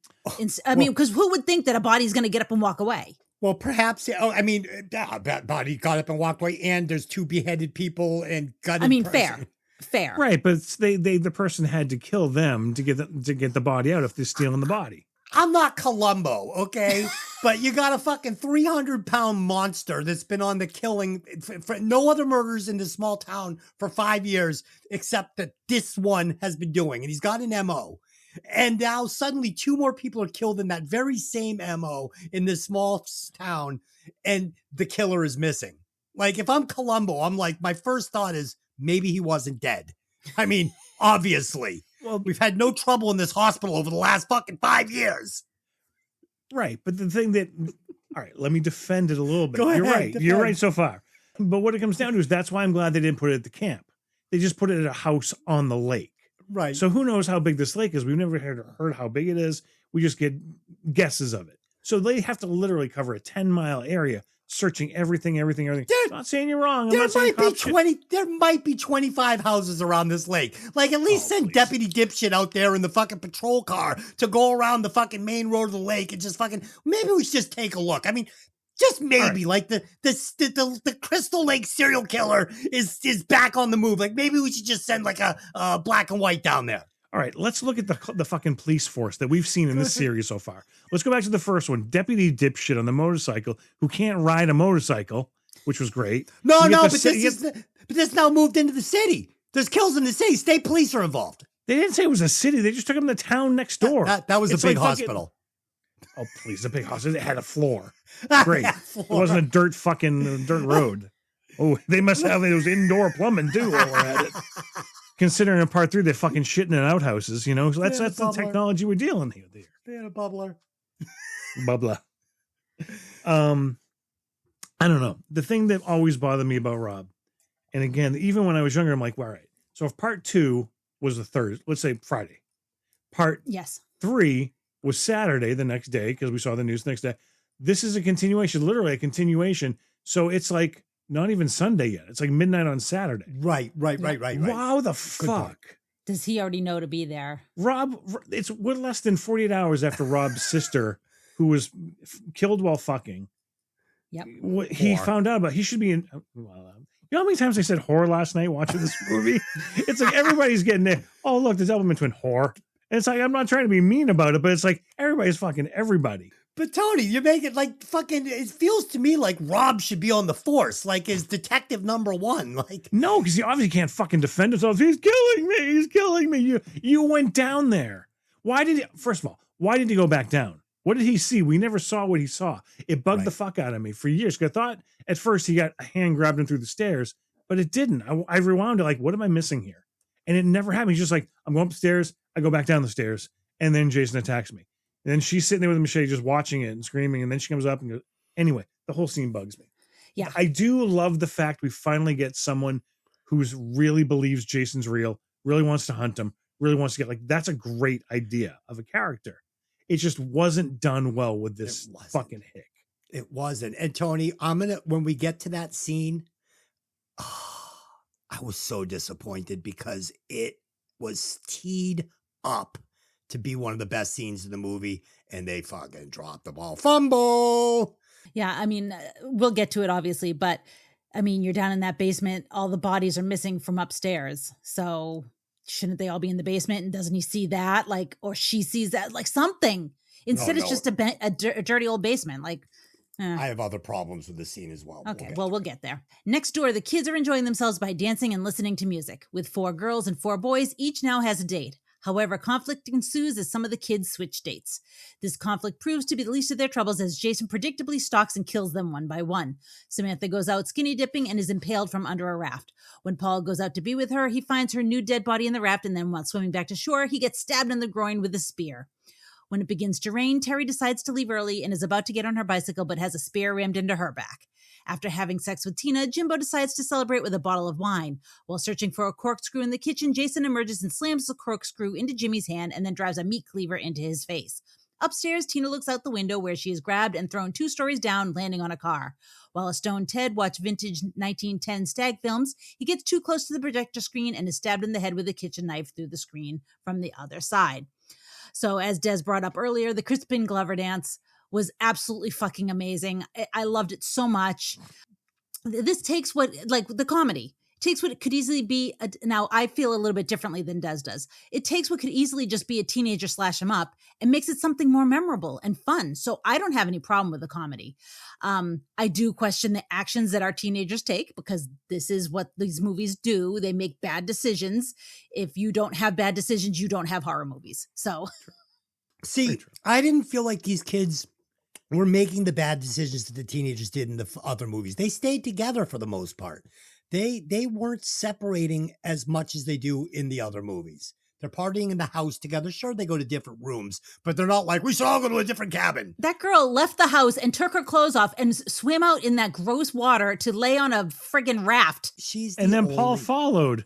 I mean, because who would think that a body's going to get up and walk away? Well, perhaps. That body got up and walked away, and there's 2 beheaded people and gutted. I mean, person. fair, Right? But the person had to kill them to get the body out if they're stealing the body. I'm not Columbo, okay? But you got a fucking 300-pound monster that's been on the killing for no other murders in this small town for 5 years, except that this one has been doing. And he's got an MO. And now suddenly 2 more people are killed in that very same MO in this small town, and the killer is missing. Like, if I'm Columbo, I'm like, my first thought is maybe he wasn't dead. I mean, obviously. Well, we've had no trouble in this hospital over the last fucking 5 years. Right. But the thing all right, let me defend it a little bit. Go ahead, You're right. defend. You're right so far. But what it comes down to is that's why I'm glad they didn't put it at the camp. They just put it at a house on the lake. Right. So who knows how big this lake is? We've never heard how big it is. We just get guesses of it. So they have to literally cover a 10-mile area, searching everything. I'm not saying you're wrong. There might be 25 houses around this lake. Like, at least send Deputy Dipshit out there in the fucking patrol car to go around the fucking main road of the lake and just fucking, maybe we should just take a look. I mean, just maybe, right. Like the Crystal Lake serial killer is back on the move. Like, maybe we should just send like a black and white down there. All right, let's look at the fucking police force that we've seen in this series so far. Let's go back to the first one. Deputy Dipshit on the motorcycle who can't ride a motorcycle, which was great. But this now moved into the city. There's kills in the city. State police are involved. They didn't say it was a city. They just took him to the town next door. That was a big hospital. Oh, please, a big hospital. It had a floor. Great. It wasn't a dirt road. Oh, they must have those indoor plumbing too while we're at it. Considering in part 3, they're fucking shitting in outhouses, you know? So that's the technology we're dealing with here. They had a bubbler. Bubbler. I don't know. The thing that always bothered me about Rob, and again, even when I was younger, I'm like, well, all right. So if part 2 was the Thursday, let's say Friday. Part 3 was Saturday the next day, because we saw the news the next day. This is a continuation, literally a continuation. So it's like not even Sunday yet. It's like midnight on Saturday. Right. Wow, the fuck. Does he already know to be there? Rob, we're less than 48 hours after Rob's sister, who was killed while fucking. Yep. He found out about. He should be in. Well, you know how many times I said whore last night watching this movie? It's like everybody's getting it. Oh, look, there's element twin whore. And it's like, I'm not trying to be mean about it, but it's like everybody's fucking everybody. But Tony, you make it like fucking, it feels to me like Rob should be on the force, like as detective number 1. Like, no, because he obviously can't fucking defend himself. He's killing me. You went down there. First of all, why did he go back down? What did he see? We never saw what he saw. It bugged the fuck out of me for years. Because I thought at first he got a hand grabbed him through the stairs, but it didn't. I rewound it like, what am I missing here? And it never happened. He's just like, I'm going upstairs. I go back down the stairs, and then Jason attacks me. And then she's sitting there with a machete just watching it and screaming, and then she comes up and goes, anyway, the whole scene bugs me. Yeah. I do love the fact we finally get someone who's really believes Jason's real, really wants to hunt him, really wants to get, like, that's a great idea of a character. It just wasn't done well with this fucking hick. It wasn't. And Tony, when we get to that scene, I was so disappointed because it was teed up to be one of the best scenes in the movie, and they fucking dropped the ball. Fumble! Yeah, I mean, we'll get to it, obviously, but I mean, you're down in that basement. All the bodies are missing from upstairs. So shouldn't they all be in the basement? And doesn't he see that? Like, or she sees that, like something. Instead, it's just a dirty old basement. Like, I have other problems with the scene as well. Okay, we'll get there. Next door, the kids are enjoying themselves by dancing and listening to music. With 4 girls and 4 boys, each now has a date. However, conflict ensues as some of the kids switch dates. This conflict proves to be the least of their troubles as Jason predictably stalks and kills them one by one. Samantha goes out skinny dipping and is impaled from under a raft. When Paul goes out to be with her, he finds her new dead body in the raft, and then while swimming back to shore, he gets stabbed in the groin with a spear. When it begins to rain, Terry decides to leave early and is about to get on her bicycle but has a spear rammed into her back. After having sex with Tina, Jimbo decides to celebrate with a bottle of wine. While searching for a corkscrew in the kitchen, Jason emerges and slams the corkscrew into Jimmy's hand and then drives a meat cleaver into his face. Upstairs, Tina looks out the window where she is grabbed and thrown 2 stories down, landing on a car. While a stoned Ted watches vintage 1910 stag films, he gets too close to the projector screen and is stabbed in the head with a kitchen knife through the screen from the other side. So as Des brought up earlier, the Crispin Glover dance was absolutely fucking amazing. I loved it so much. This takes the comedy, takes what could easily be, now I feel a little bit differently than Des does. It takes what could easily just be a teenager slash him up and makes it something more memorable and fun. So I don't have any problem with the comedy. I do question the actions that our teenagers take because this is what these movies do. They make bad decisions. If you don't have bad decisions, you don't have horror movies. So, see, I didn't feel like these kids were making the bad decisions that the teenagers did in the other movies. They stayed together for the most part. They weren't separating as much as they do in the other movies. They're partying in the house together. Sure, they go to different rooms, but they're not like, we should all go to a different cabin. That girl left the house and took her clothes off and swam out in that gross water to lay on a friggin' raft. And then Paul followed,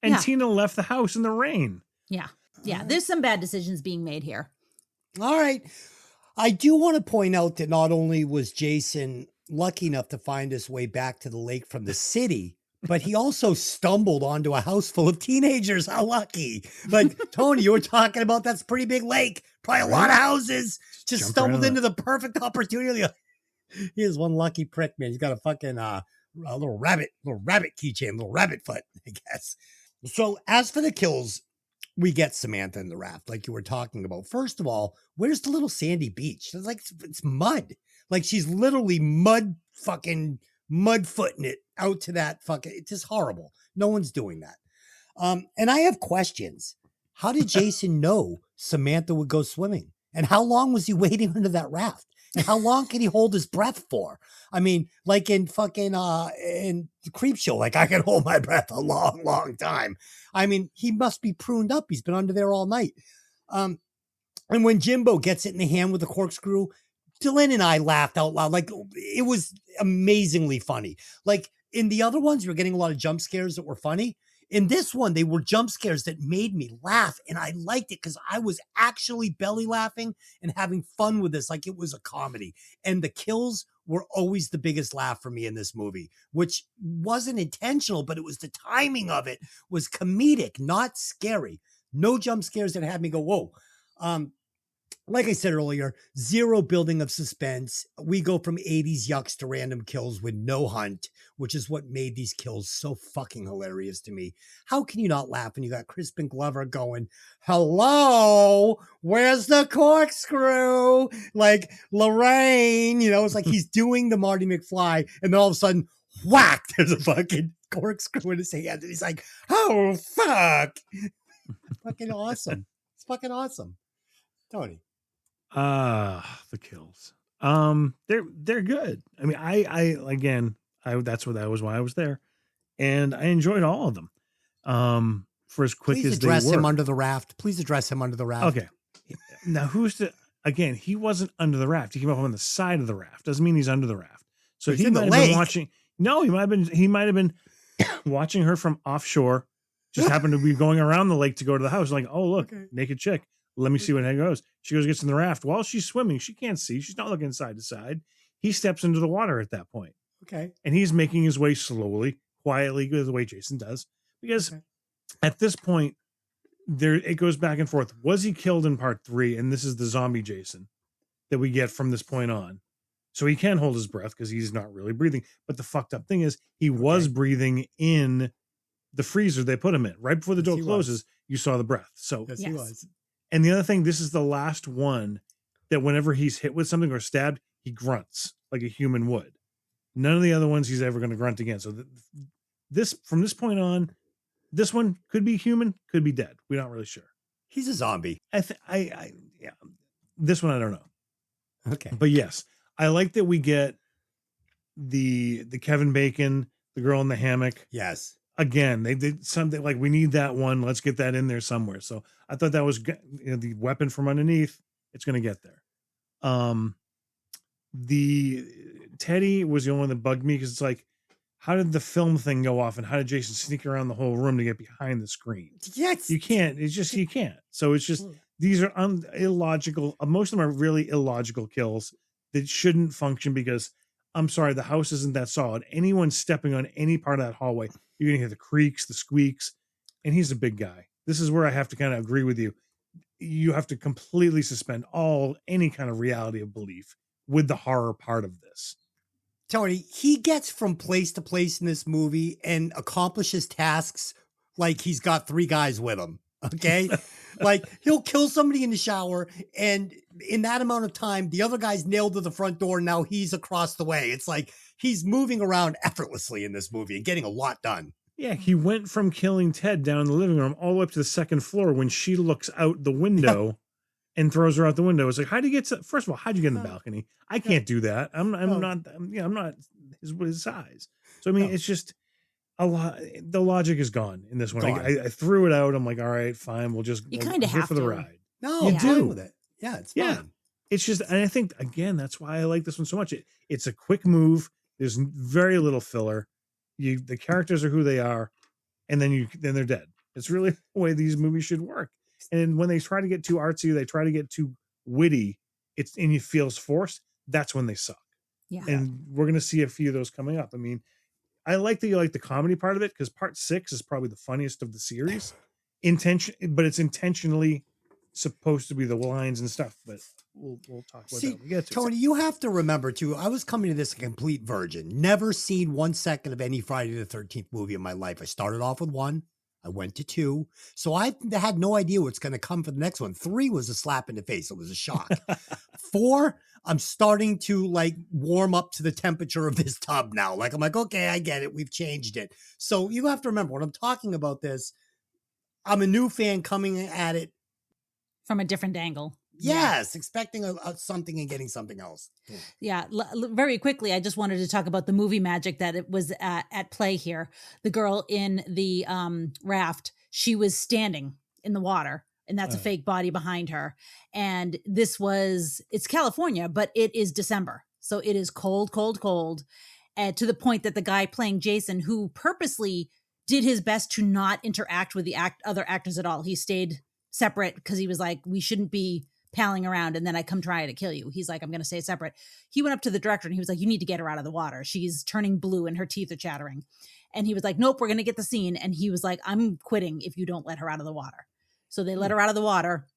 and Tina left the house in the rain. Yeah. There's some bad decisions being made here. All right. I do want to point out that not only was Jason lucky enough to find his way back to the lake from the city, but he also stumbled onto a house full of teenagers. How lucky. Like, Tony, you were talking about that's a pretty big lake. Probably a lot of houses. Just stumbled into the perfect opportunity. He is one lucky prick, man. He's got a fucking a little rabbit keychain, little rabbit foot, I guess. So as for the kills, we get Samantha in the raft, like you were talking about. First of all, where's the little sandy beach? It's like, it's mud. Like she's literally mud footing it out to that fucking, it's just horrible. No one's doing that. And I have questions. How did Jason know Samantha would go swimming? And how long was he waiting under that raft? And how long can he hold his breath for? I mean, like in fucking, in the Creep Show, like I can hold my breath a long, long time. I mean, he must be pruned up. He's been under there all night. And when Jimbo gets it in the hand with the corkscrew, Delynn and I laughed out loud. Like, it was amazingly funny. Like, in the other ones, you were getting a lot of jump scares that were funny. In this one, they were jump scares that made me laugh, and I liked it because I was actually belly laughing and having fun with this like it was a comedy. And the kills were always the biggest laugh for me in this movie, which wasn't intentional, but it was the timing of it was comedic, not scary. No jump scares that had me go, whoa. Like I said earlier, zero building of suspense. We go from 80s yucks to random kills with no hunt, which is what made these kills so fucking hilarious to me. How can you not laugh when you got Crispin Glover going, hello, where's the corkscrew? Like Lorraine, you know, it's like he's doing the Marty McFly, and then all of a sudden, whack, there's a fucking corkscrew in his hand, and he's like, oh, fuck. Fucking awesome. It's fucking awesome. Tony. The kills. They're good. I mean, I that's why I was there. and I enjoyed all of them. For as quick Please as address they were. him under the raft. Please address him under the raft. Okay. Now again, he wasn't under the raft. He came up on the side of the raft. Doesn't mean he's under the raft. So He's he in the might have been lake. watching. No, he might have been watching her from offshore. Just happened to be going around the lake to go to the house. Like, oh, look, naked chick. Let me see what goes. She gets in the raft. While she's swimming, she can't see. She's not looking side to side. He steps into the water at that point. Okay. And he's making his way slowly, quietly, the way Jason does. Because at this point, it goes back and forth. Was he killed in part 3? And this is the zombie Jason that we get from this point on. So he can hold his breath because he's not really breathing. But the fucked up thing is he was breathing in the freezer they put him in. Right before the door closes, you saw the breath. So Yes, he was. And the other thing, this is the last one that whenever he's hit with something or stabbed, he grunts like a human would. None of the other ones he's ever going to grunt again. So from this point on, this one could be human, could be dead. We're not really sure. He's a zombie. Yeah. This one I don't know. Okay. But yes, I like that we get the Kevin Bacon, the girl in the hammock. Yes. Again, they did something like, we need that one. Let's get that in there somewhere. So I thought that was the weapon from underneath. It's going to get there. The Teddy was the only one that bugged me because it's like, how did the film thing go off and how did Jason sneak around the whole room to get behind the screen? Yes. You can't. It's just, you can't. So it's just, these are illogical. Most of them are really illogical kills that shouldn't function because, I'm sorry, the house isn't that solid. Anyone stepping on any part of that hallway, you're going to hear the creaks, the squeaks, and he's a big guy. This is where I have to kind of agree with you. You have to completely suspend any kind of reality of belief with the horror part of this. Tony, he gets from place to place in this movie and accomplishes tasks like he's got 3 guys with him. Okay. Like he'll kill somebody in the shower and in that amount of time, the other guy's nailed to the front door. Now he's across the way. It's like he's moving around effortlessly in this movie and getting a lot done. Yeah. He went from killing Ted down in the living room all the way up to the second floor when she looks out the window and throws her out the window. It's like, how'd you get first of all, how'd you get in the balcony? I can't do that. I'm not his size. So, I mean, it's just a lot. The logic is gone in this one. I threw it out. I'm like, all right, fine. We'll kind of have for the ride. No, I'm fine with it. Yeah, it's fine. It's just, and I think, again, that's why I like this one so much. It's a quick move. There's very little filler. The characters are who they are, and then they're dead. It's really the way these movies should work. And when they try to get too artsy, they try to get too witty, and it feels forced. That's when they suck. Yeah. And we're going to see a few of those coming up. I mean, I like that you like the comedy part of it because part 6 is probably the funniest of the series. But it's intentionally supposed to be the lines and stuff. But we'll talk about that when we get to it. Tony, you have to remember too, I was coming to this a complete virgin. Never seen 1 second of any Friday the 13th movie in my life. I started off with 1. I went to 2. So I had no idea what's going to come for the next one. 3 was a slap in the face. It was a shock. 4, I'm starting to like warm up to the temperature of this tub now. Like, I'm like, okay, I get it. We've changed it. So you have to remember when I'm talking about this, I'm a new fan coming at it from a different angle. Yes, expecting something and getting something else. Yeah, very quickly, I just wanted to talk about the movie magic that it was at play here. The girl in the raft, she was standing in the water, and that's a fake body behind her. And it's California, but it is December. So it is cold, cold, cold, to the point that the guy playing Jason, who purposely did his best to not interact with the other actors at all. He stayed separate because he was like, we shouldn't be palling around and then I come try to kill you. He's like, I'm going to stay separate. He went up to the director and he was like, you need to get her out of the water. She's turning blue and her teeth are chattering. And he was like, nope, we're going to get the scene. And he was like, I'm quitting if you don't let her out of the water. So they let her out of the water.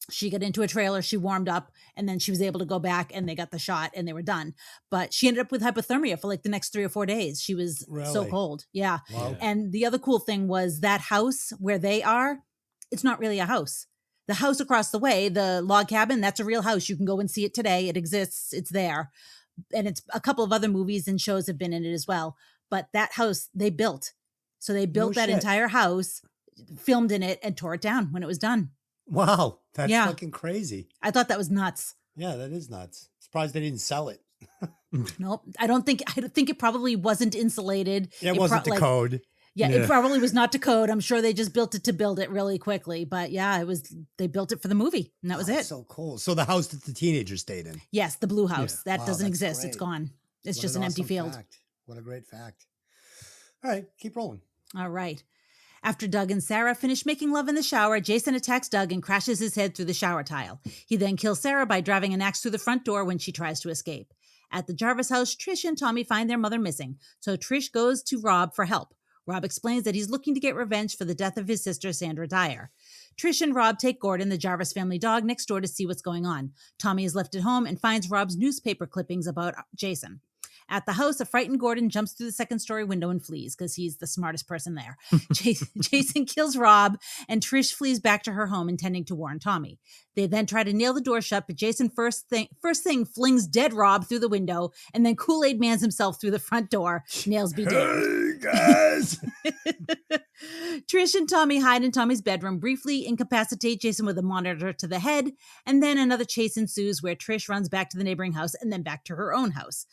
She got into a trailer, she warmed up, and then she was able to go back and they got the shot and they were done. But she ended up with hypothermia for like the next 3 or 4 days. She was so cold. Yeah. Wow. And the other cool thing was that house where they are, it's not really a house. The house across the way, the log cabin, that's a real house. You can go and see it today. It exists. It's there. And it's a couple of other movies and shows have been in it as well. But that house they built. So they built that entire house, filmed in it, and tore it down when it was done. Wow. That's fucking crazy. I thought that was nuts. Yeah, that is nuts. Surprised they didn't sell it. Nope. I don't think it probably wasn't insulated. Yeah, it wasn't the code. Yeah, Yeah. it probably was not to code. I'm sure they just built it to build it really quickly. But yeah, they built it for the movie, and that was it. So cool. So the house that the teenagers stayed in. Yes, the blue house. Yeah. That doesn't that's exist. It's great. gone. It's What just an empty awesome field. fact. What a great fact. All right, keep rolling. All right. After Doug and Sarah finish making love in the shower, Jason attacks Doug and crashes his head through the shower tile. He then kills Sarah by driving an axe through the front door when she tries to escape. At the Jarvis house, Trish and Tommy find their mother missing, so Trish goes to Rob for help. Rob explains that he's looking to get revenge for the death of his sister, Sandra Dyer. Trish and Rob take Gordon, the Jarvis family dog, next door to see what's going on. Tommy is left at home and finds Rob's newspaper clippings about Jason. At the house, a frightened Gordon jumps through the second-story window and flees because he's the smartest person there. Jason kills Rob, and Trish flees back to her home, intending to warn Tommy. They then try to nail the door shut, but Jason first thing flings dead Rob through the window, and then Kool-Aid mans himself through the front door. Nails be damned. Hey, guys. Trish and Tommy hide in Tommy's bedroom, briefly incapacitate Jason with a monitor to the head, and then another chase ensues where Trish runs back to the neighboring house and then back to her own house.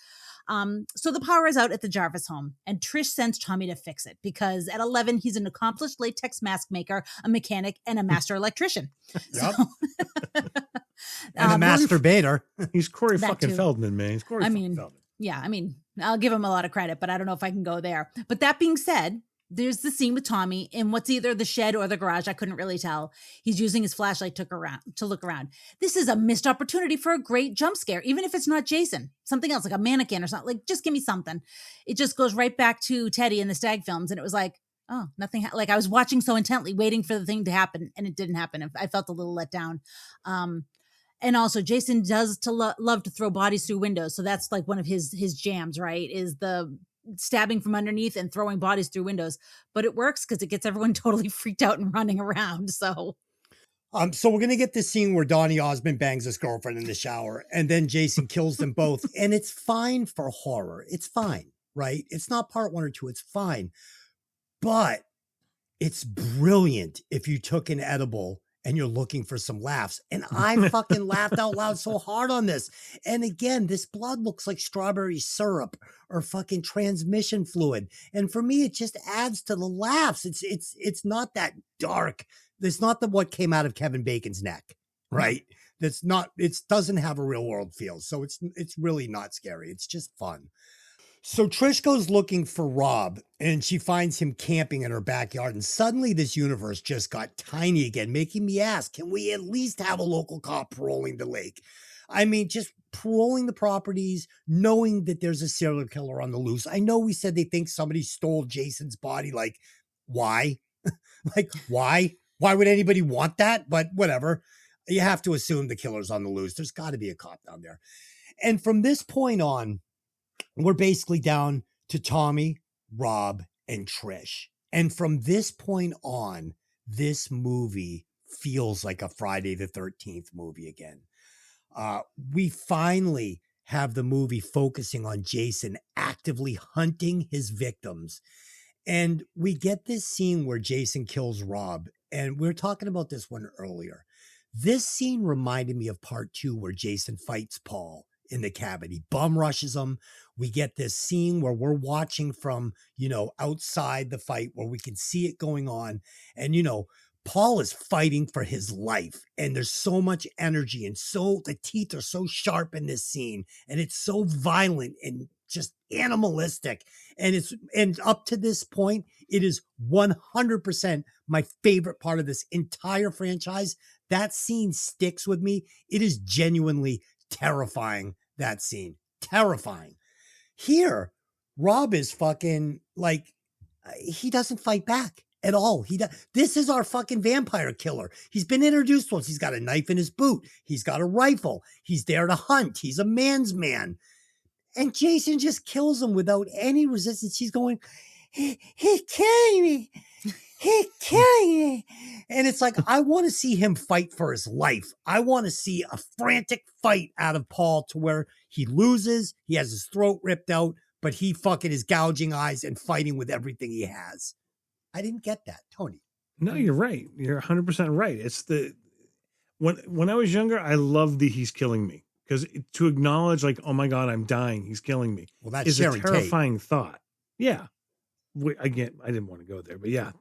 So the power is out at the Jarvis home, and Trish sends Tommy to fix it because at 11, he's an accomplished latex mask maker, a mechanic, and a master electrician. Yep. So, And a masturbator. He's Corey That fucking too. Feldman, man. He's Corey I fucking mean, Feldman. yeah, I mean, I'll give him a lot of credit, but I don't know if I can go there. But that being said, there's the scene with Tommy in what's either the shed or the garage. I couldn't really tell. He's using his flashlight to look around. This is a missed opportunity for a great jump scare, even if it's not Jason. Something else, like a mannequin or something. Like, just give me something. It just goes right back to Teddy in the Stag films, and it was like, oh, nothing. Like, I was watching so intently, waiting for the thing to happen, and it didn't happen. I felt a little let down. And also, Jason does love to throw bodies through windows, so that's like one of his jams, right? Is the stabbing from underneath and throwing bodies through windows. But it works because it gets everyone totally freaked out and running around. So So we're gonna get this scene where Donny Osmond bangs his girlfriend in the shower, and then Jason kills them both, and it's fine for horror. It's fine, right? It's not part 1 or 2. It's fine, but it's brilliant if you took an edible and you're looking for some laughs. And I fucking laughed out loud so hard on this. And again, this blood looks like strawberry syrup or fucking transmission fluid. And for me, it just adds to the laughs. It's not that dark. It's not what came out of Kevin Bacon's neck, right? That's not, it doesn't have a real world feel. So it's really not scary. It's just fun. So Trish goes looking for Rob, and she finds him camping in her backyard. And suddenly this universe just got tiny again, making me ask, can we at least have a local cop patrolling the lake? I mean, just patrolling the properties, knowing that there's a serial killer on the loose. I know we said they think somebody stole Jason's body. Like, why? Like, why? Why would anybody want that? But whatever. You have to assume the killer's on the loose. There's got to be a cop down there. And from this point on, we're basically down to Tommy, Rob, and Trish. And from this point on, this movie feels like a Friday the 13th movie again. We finally have the movie focusing on Jason actively hunting his victims. And we get this scene where Jason kills Rob. And we were talking about this one earlier. This scene reminded me of part 2 where Jason fights Paul in the cabin. He bum rushes him. We get this scene where we're watching from, outside the fight where we can see it going on. And, Paul is fighting for his life, and there's so much energy, and so the teeth are so sharp in this scene, and it's so violent and just animalistic. And up to this point, it is 100% my favorite part of this entire franchise. That scene sticks with me. It is genuinely terrifying, that scene. Terrifying. Here, Rob is fucking like, he doesn't fight back at all. This is our fucking vampire killer. He's been introduced to us. He's got a knife in his boot. He's got a rifle. He's there to hunt. He's a man's man. And Jason just kills him without any resistance. He's going, he's killing me. He's killing me. And it's like, I want to see him fight for his life. I want to see a frantic fight out of Paul to where he loses, he has his throat ripped out, but he fucking is gouging eyes and fighting with everything he has. I didn't get that, Tony. No, you're right. You're 100% right. It's when I was younger, I loved the he's killing me, because to acknowledge like, oh my God, I'm dying, he's killing me. Well, that's is a Sharon Tate. terrifying thought. Yeah. again, I didn't want to go there, but yeah,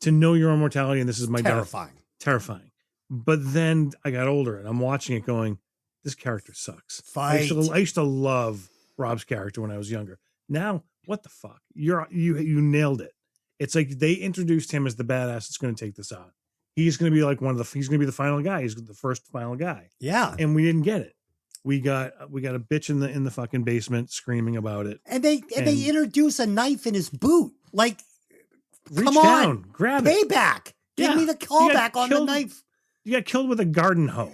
to know your own mortality, and this is my Terrifying. terrifying. But then I got older, and I'm watching it, going, "This character sucks." I used to love Rob's character when I was younger. Now, what the fuck? You nailed it. It's like they introduced him as the badass that's going to take this on. He's going to be like he's going to be the final guy. He's the first final guy. Yeah. And we didn't get it. We got a bitch in the fucking basement screaming about it. And they introduce a knife in his boot. Like, come on, grab it. Payback. Give me the callback on the knife. You got killed with a garden hoe.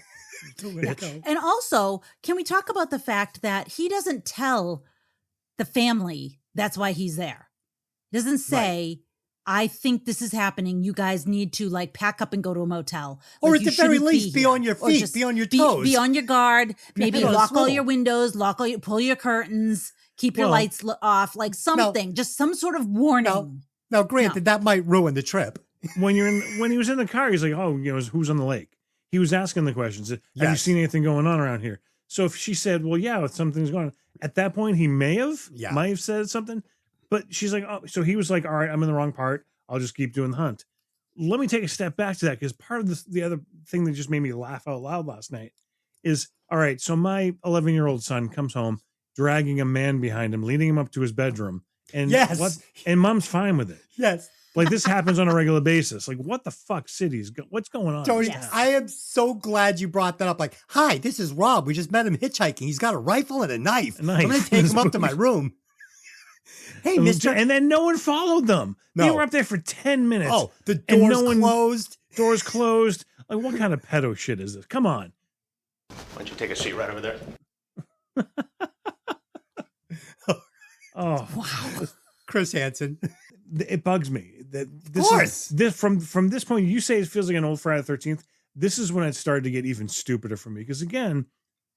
And also, can we talk about the fact that he doesn't tell the family that's why he's there? He doesn't say, I think this is happening. You guys need to like pack up and go to a motel. Or like, at the very least, be on your feet, be on your toes. Be on your guard. Maybe lock all your windows, pull your curtains, keep your lights off, like something, just some sort of warning. Now, granted, that might ruin the trip. When he was in the car, he's like, oh, who's on the lake? He was asking the questions. Have you seen anything going on around here? So if she said, well, yeah, something's going on. At that point, he might have said something. But she's like, oh, so he was like, all right, I'm in the wrong part. I'll just keep doing the hunt. Let me take a step back to that, because part of the other thing that just made me laugh out loud last night is, all right, so my 11-year-old son comes home dragging a man behind him, leading him up to his bedroom. And and mom's fine with it. Yes. Like, this happens on a regular basis. Like, what the fuck what's going on? Tony, I am so glad you brought that up. Like, hi, this is Rob. We just met him hitchhiking. He's got a rifle and a knife. I'm going to take him up to my room. Hey, mister. And then no one followed them. No. They were up there for 10 minutes. Oh, the door's closed. Doors closed. Like, what kind of pedo shit is this? Come on. Why don't you take a seat right over there? Oh, wow. Chris Hansen. It bugs me that from this point, you say it feels like an old Friday the 13th. This is when it started to get even stupider for me, because again,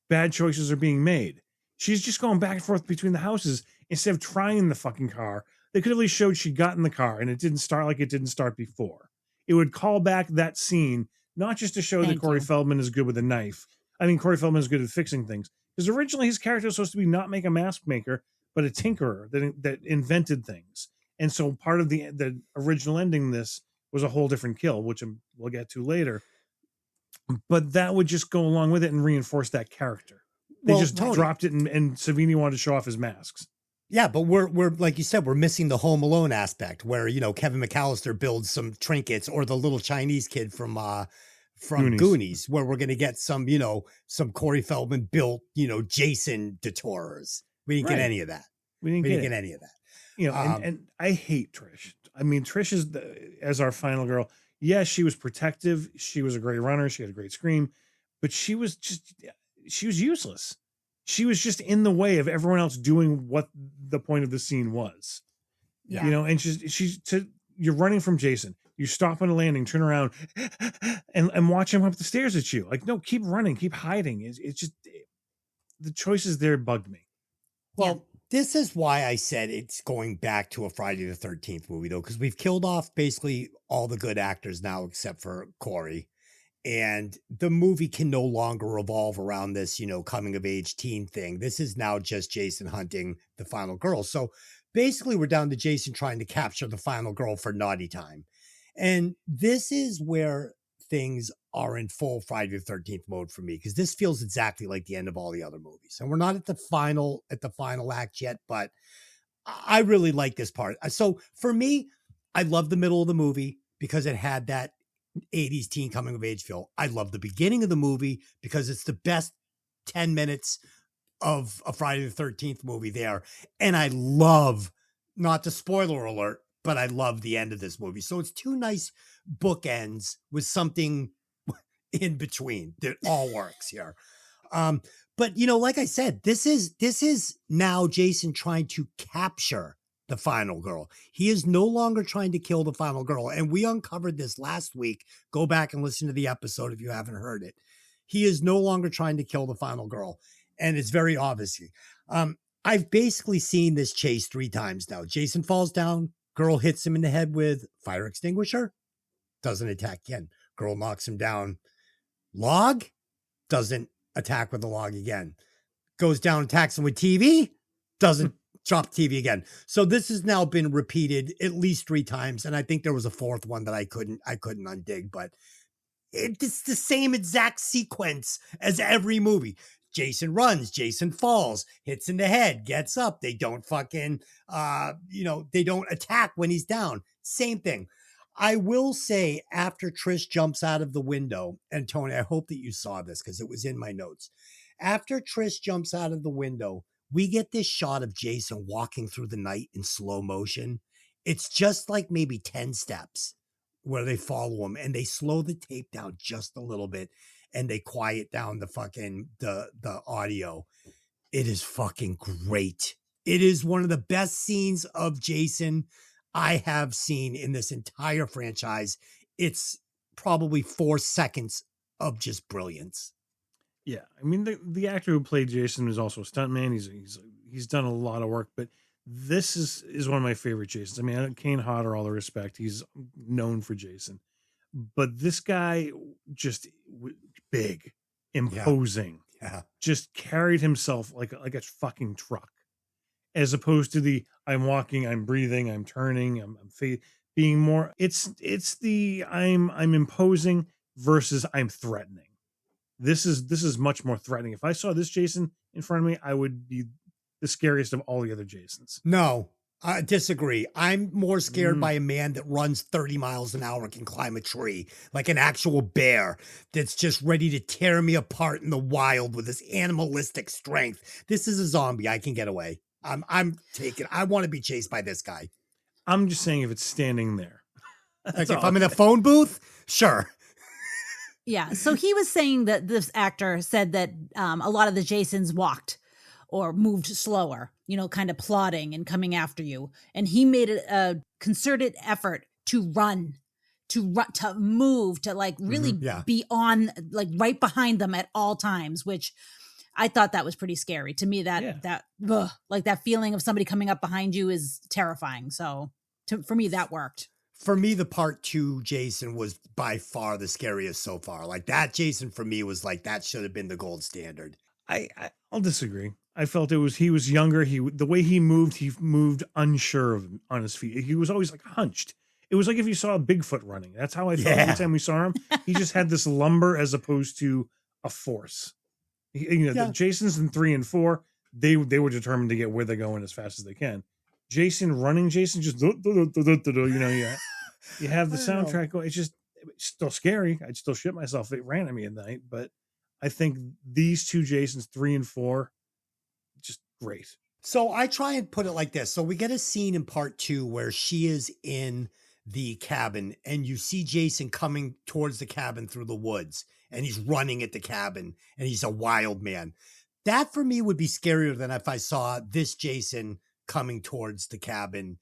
bad choices are being made. She's just going back and forth between the houses instead of trying the fucking car. They could at least showed she got in the car and it didn't start like it didn't start before. It would call back that scene, not just to show that Corey Feldman is good with a knife. I mean, Corey Feldman is good at fixing things, because originally his character was supposed to be not make a mask maker, but a tinkerer that invented things. And so part of the original ending this was a whole different kill, which we'll get to later. But that would just go along with it and reinforce that character. They just dropped it, and Savini wanted to show off his masks. Yeah, but we're like you said, we're missing the Home Alone aspect, where Kevin McAllister builds some trinkets, or the little Chinese kid from Goonies, where we're gonna get some some Corey Feldman built Jason Detors. We didn't get any of that. We didn't get any of that. And I hate Trish. I mean, Trish is as our final girl. Yes, she was protective. She was a great runner. She had a great scream, but she was useless. She was just in the way of everyone else doing what the point of the scene was. Yeah. And you're running from Jason. You stop on a landing, turn around and watch him up the stairs at you. Like, no, keep running, keep hiding. It's just, the choices there bugged me. Well, this is why I said it's going back to a Friday the 13th movie, though, because we've killed off basically all the good actors now, except for Corey. And the movie can no longer revolve around this, coming of age teen thing. This is now just Jason hunting the final girl. So basically we're down to Jason trying to capture the final girl for naughty time. And this is where things are in full Friday the 13th mode for me, because this feels exactly like the end of all the other movies. And we're not at the final act yet, but I really like this part. So for me, I love the middle of the movie because it had that 80s teen coming of age feel. I love the beginning of the movie because it's the best 10 minutes of a Friday the 13th movie there. And I love, not to spoiler alert, but I love the end of this movie. So it's two nice bookends with something in between that all works here. But like I said, this is now Jason trying to capture the final girl. He is no longer trying to kill the final girl. And we uncovered this last week. Go back and listen to the episode if you haven't heard it. He is no longer trying to kill the final girl. And it's very obvious. I've basically seen this chase 3 times now. Jason falls down. Girl hits him in the head with fire extinguisher. Doesn't attack again. Girl knocks him down. Log. Doesn't attack with the log again. Goes down, attacks him with TV. Doesn't Drop TV again. So this has now been repeated at least 3 times, and I think there was a 4th one that I couldn't undig, but it's the same exact sequence as every movie. Jason runs, Jason falls, hits in the head, gets up. They don't fucking, they don't attack when he's down. Same thing. I will say, after Trish jumps out of the window, and Tony, I hope that you saw this because it was in my notes. After Trish jumps out of the window, we get this shot of Jason walking through the night in slow motion. It's just like maybe 10 steps where they follow him, and they slow the tape down just a little bit, and they quiet down the fucking the audio. It is fucking great. It is one of the best scenes of Jason I have seen in this entire franchise. It's probably 4 seconds of just brilliance. Yeah, I mean the actor who played Jason is also a stuntman. He's done a lot of work, but this is one of my favorite Jasons. I mean, Kane Hodder, all the respect, he's known for Jason, but this guy just big, imposing, just carried himself like a fucking truck, as opposed to the I'm walking, I'm breathing, I'm turning, I'm being more. It's the I'm imposing versus I'm threatening. This is much more threatening. If I saw this Jason in front of me, I would be the scariest of all the other Jasons. No, I disagree. I'm more scared by a man that runs 30 miles an hour and can climb a tree, like an actual bear that's just ready to tear me apart in the wild with his animalistic strength. This is a zombie. I can get away. I want to be chased by this guy. I'm just saying if it's standing there. Like if I'm in a phone booth, sure. Yeah. So he was saying that this actor said that a lot of the Jasons walked or moved slower, kind of plodding and coming after you. And he made a concerted effort to run, to move, to like really be on, like right behind them at all times, which I thought that was pretty scary to me. That feeling of somebody coming up behind you is terrifying. So for me, that worked. For me, the part 2 Jason was by far the scariest so far. Like that Jason for me was like, that should have been the gold standard. I'll disagree. I felt he was younger. The way he moved unsure on his feet. He was always like hunched. It was like if you saw a Bigfoot running. That's how I felt every time we saw him. He just had this lumber as opposed to a force. The Jasons in 3 and 4, they were determined to get where they're going as fast as they can. Jason just you have the soundtrack going. It's still scary. I'd still shit myself if it ran at me at night, but I think these 2 Jasons, 3 and 4, just great. So I try and put it like this. So we get a scene in part 2 where she is in the cabin and you see Jason coming towards the cabin through the woods, and he's running at the cabin and he's a wild man. That for me would be scarier than if I saw this Jason coming towards the cabin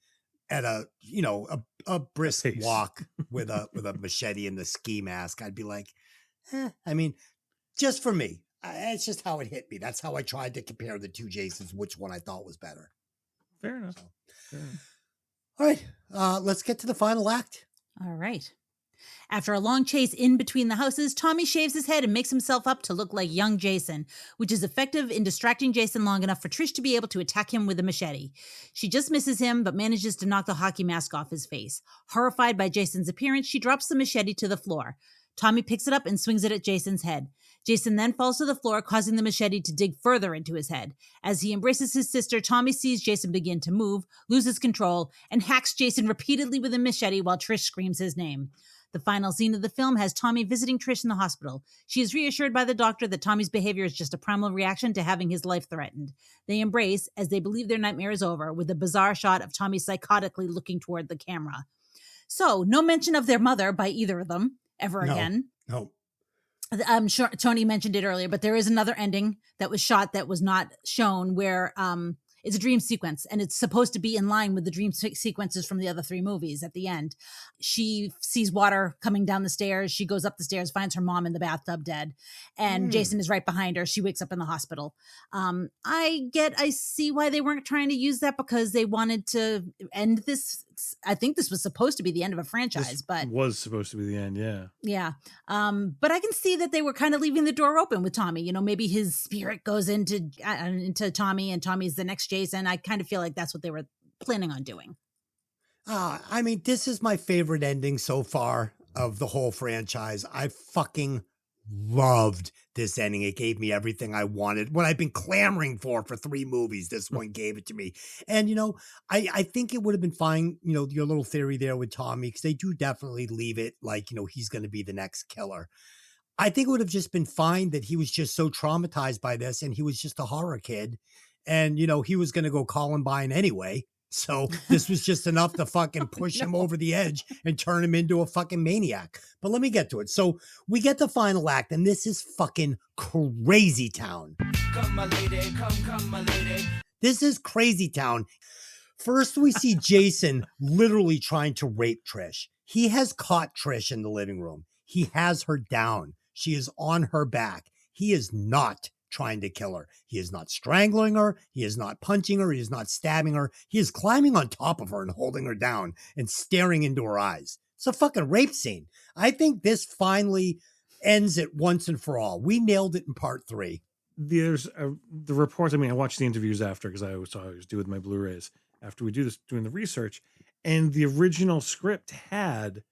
at a brisk walk with a machete and the ski mask. I'd be like, I mean, just for me, it's just how it hit me. That's how I tried to compare the 2 Jasons, which one I thought was better. Fair enough. All right, let's get to the final act. All right. After a long chase in between the houses, Tommy shaves his head and makes himself up to look like young Jason, which is effective in distracting Jason long enough for Trish to be able to attack him with a machete. She just misses him, but manages to knock the hockey mask off his face. Horrified by Jason's appearance, she drops the machete to the floor. Tommy picks it up and swings it at Jason's head. Jason then falls to the floor, causing the machete to dig further into his head. As he embraces his sister, Tommy sees Jason begin to move, loses control, and hacks Jason repeatedly with a machete while Trish screams his name. The final scene of the film has Tommy visiting Trish in the hospital. She is reassured by the doctor that Tommy's behavior is just a primal reaction to having his life threatened. They embrace as they believe their nightmare is over, with a bizarre shot of Tommy psychotically looking toward the camera. So, no mention of their mother by either of them ever again. No. I'm sure Tony mentioned it earlier, but there is another ending that was shot that was not shown where it's a dream sequence, and it's supposed to be in line with the dream sequences from the other 3 movies at the end. She sees water coming down the stairs. She goes up the stairs, finds her mom in the bathtub dead, and Jason is right behind her. She wakes up in the hospital. I see why they weren't trying to use that, because they wanted to end this I think this was supposed to be the end of a franchise, This but was supposed to be the end. Yeah. yeah. But I can see that they were kind of leaving the door open with Tommy. You know, maybe his spirit goes into Tommy, and Tommy's the next Jason. I kind of feel like that's what they were planning on doing. I mean, this is my favorite ending so far of the whole franchise. I fucking loved this ending. It gave me everything I wanted. What I've been clamoring for 3 movies, this one gave it to me. And, you know, I think it would have been fine, you know, your little theory there with Tommy, because they do definitely leave it like, you know, he's going to be the next killer. I think it would have just been fine that he was just so traumatized by this and he was just a horror kid. And, you know, he was going to go Columbine anyway. So this was just enough to fucking push him over the edge and turn him into a fucking maniac. But let me get to it. So we get the final act, and this is fucking crazy town. Come, my lady, come, my lady. This is crazy town. First, we see Jason literally trying to rape Trish. He has caught Trish in the living room. He has her down. She is on her back. He is not trying to kill her. He is not strangling her. He is not punching her. He is not stabbing her. He is climbing on top of her and holding her down and staring into her eyes. It's a fucking rape scene. I think this finally ends it once and for all. We nailed it in part 3. There's the reports. I mean, I watched the interviews after, because I always do with my Blu-rays after we do this, doing the research. And the original script had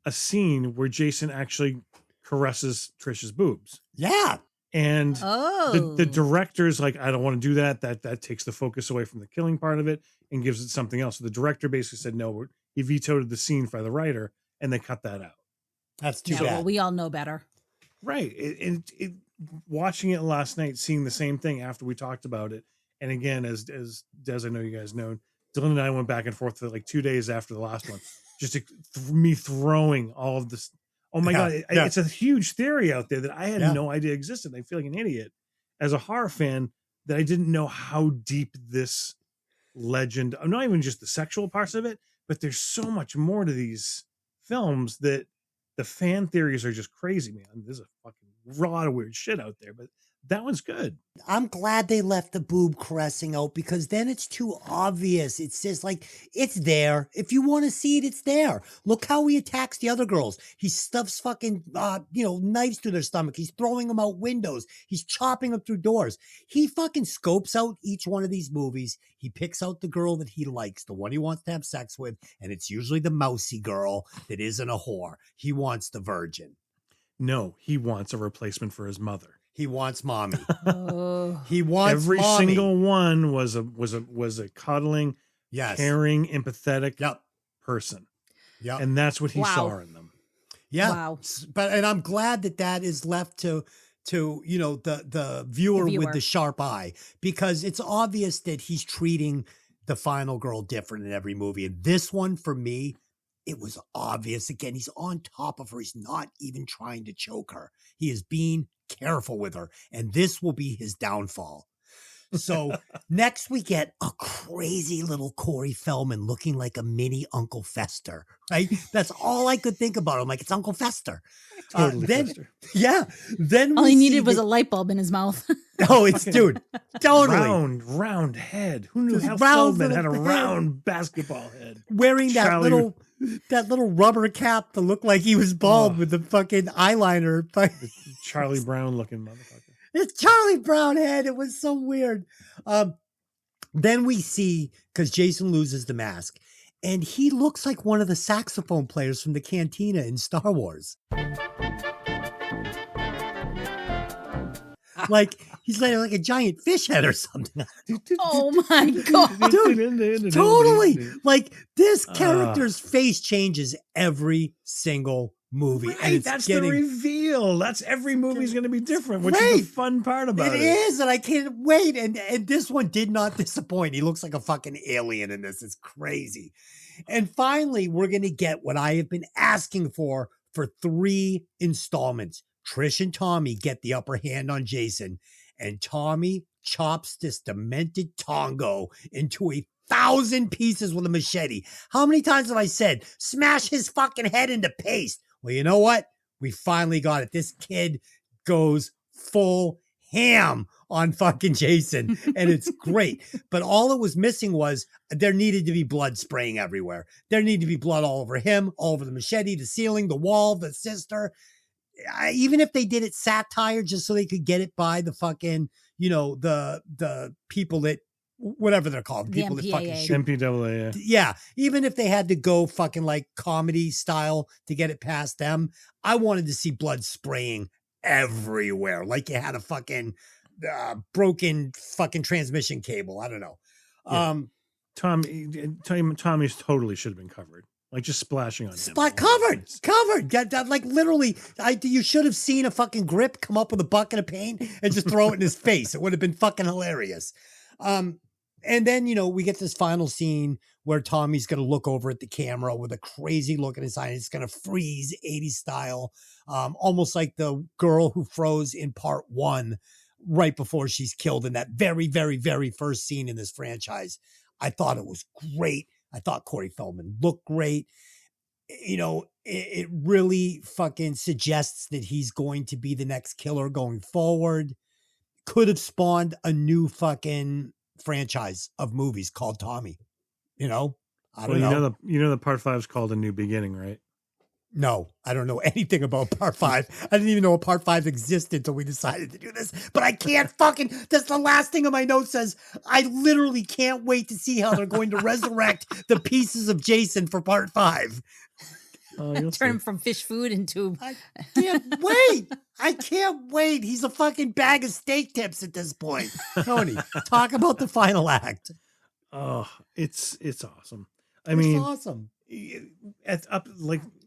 a scene where Jason actually caresses Trish's boobs. Yeah. And the director's like, I don't want to do that. That takes the focus away from the killing part of it and gives it something else. So the director basically said, no, he vetoed the scene by the writer, and they cut that out. That's too Yeah, bad. well, we all know better. Right. Watching it last night, seeing the same thing after we talked about it. And again, as Des, I know you guys know, Delynn and I went back and forth for like 2 days after the last one, just me throwing all of this. Oh my God. It's a huge theory out there that I had no idea existed. I feel like an idiot as a horror fan that I didn't know how deep this legend, not even just the sexual parts of it, but there's so much more to these films that the fan theories are just crazy, man. There's a fucking lot of weird shit out there, but that one's good. I'm glad they left the boob caressing out, because then it's too obvious. It's just like, it's there. If you want to see it, it's there. Look how he attacks the other girls. He stuffs fucking, knives through their stomach. He's throwing them out windows. He's chopping them through doors. He fucking scopes out each one of these movies. He picks out the girl that he likes, the one he wants to have sex with. And it's usually the mousy girl that isn't a whore. He wants the virgin. No, he wants a replacement for his mother. He wants mommy. Oh. He wants every mommy. single one was a cuddling, caring, empathetic person. Yeah, and that's what he saw in them. Yeah, wow. And I'm glad that is left to the viewer with the sharp eye, because it's obvious that he's treating the final girl different in every movie. And this one, for me, it was obvious. Again, he's on top of her. He's not even trying to choke her. He is being careful with her, and this will be his downfall. So next we get a crazy little Corey Feldman looking like a mini Uncle Fester, right? That's all I could think about. I'm like, it's Uncle Fester. Totally Fester. Yeah. Then all he needed was a light bulb in his mouth. Oh, it's dude. Totally. Round head. Who knew how round Feldman had a little round basketball head? Wearing that little rubber cap to look like he was bald with the fucking eyeliner. Charlie Brown looking motherfucker. It's Charlie Brown head. It was so weird. Then we see, because Jason loses the mask, and he looks like one of the saxophone players from the cantina in Star Wars. Like he's like a giant fish head or something. Oh my God. Dude, totally. Like this character's face changes every single movie. Right, and that's the reveal. That's every movie's going to be different, which is the fun part about it. It is, and I can't wait. And this one did not disappoint. He looks like a fucking alien in this. It's crazy. And finally, we're going to get what I have been asking for 3 installments. Trish and Tommy get the upper hand on Jason, and Tommy chops this demented Tongo into 1,000 pieces with a machete. How many times have I said, smash his fucking head into paste? Well, you know what? We finally got it. This kid goes full ham on fucking Jason, and it's great. But all it was missing was there needed to be blood spraying everywhere. There needed to be blood all over him, all over the machete, the ceiling, the wall, the sister. Even if they did it satire just so they could get it by the fucking, the people that, whatever they're called, The people that MPAA. fucking shoot. MPAA. Yeah. Even if they had to go fucking like comedy style to get it past them, I wanted to see blood spraying everywhere. Like you had a fucking broken fucking transmission cable. I don't know. Yeah. Tommy's totally should have been covered. Like just splashing on him. Covered. Got that, like literally, you should have seen a fucking grip come up with a bucket of paint and just throw it in his face. It would have been fucking hilarious. And then, we get this final scene where Tommy's going to look over at the camera with a crazy look in his eye. It's going to freeze 80s style, almost like the girl who froze in part 1 right before she's killed in that very, very, very first scene in this franchise. I thought it was great. I thought Corey Feldman looked great. It really fucking suggests that he's going to be the next killer going forward. Could have spawned a new fucking franchise of movies called Tommy. I don't know. The part 5 is called A New Beginning, right? No, I don't know anything about part 5. I didn't even know a part 5 existed until we decided to do this. But I can't that's the last thing on my note says. I literally can't wait to see how they're going to resurrect the pieces of Jason for part 5. Turn him from fish food into. I can't wait. I can't wait. He's a fucking bag of steak tips at this point. Tony, talk about the final act. Oh, it's awesome. It's awesome.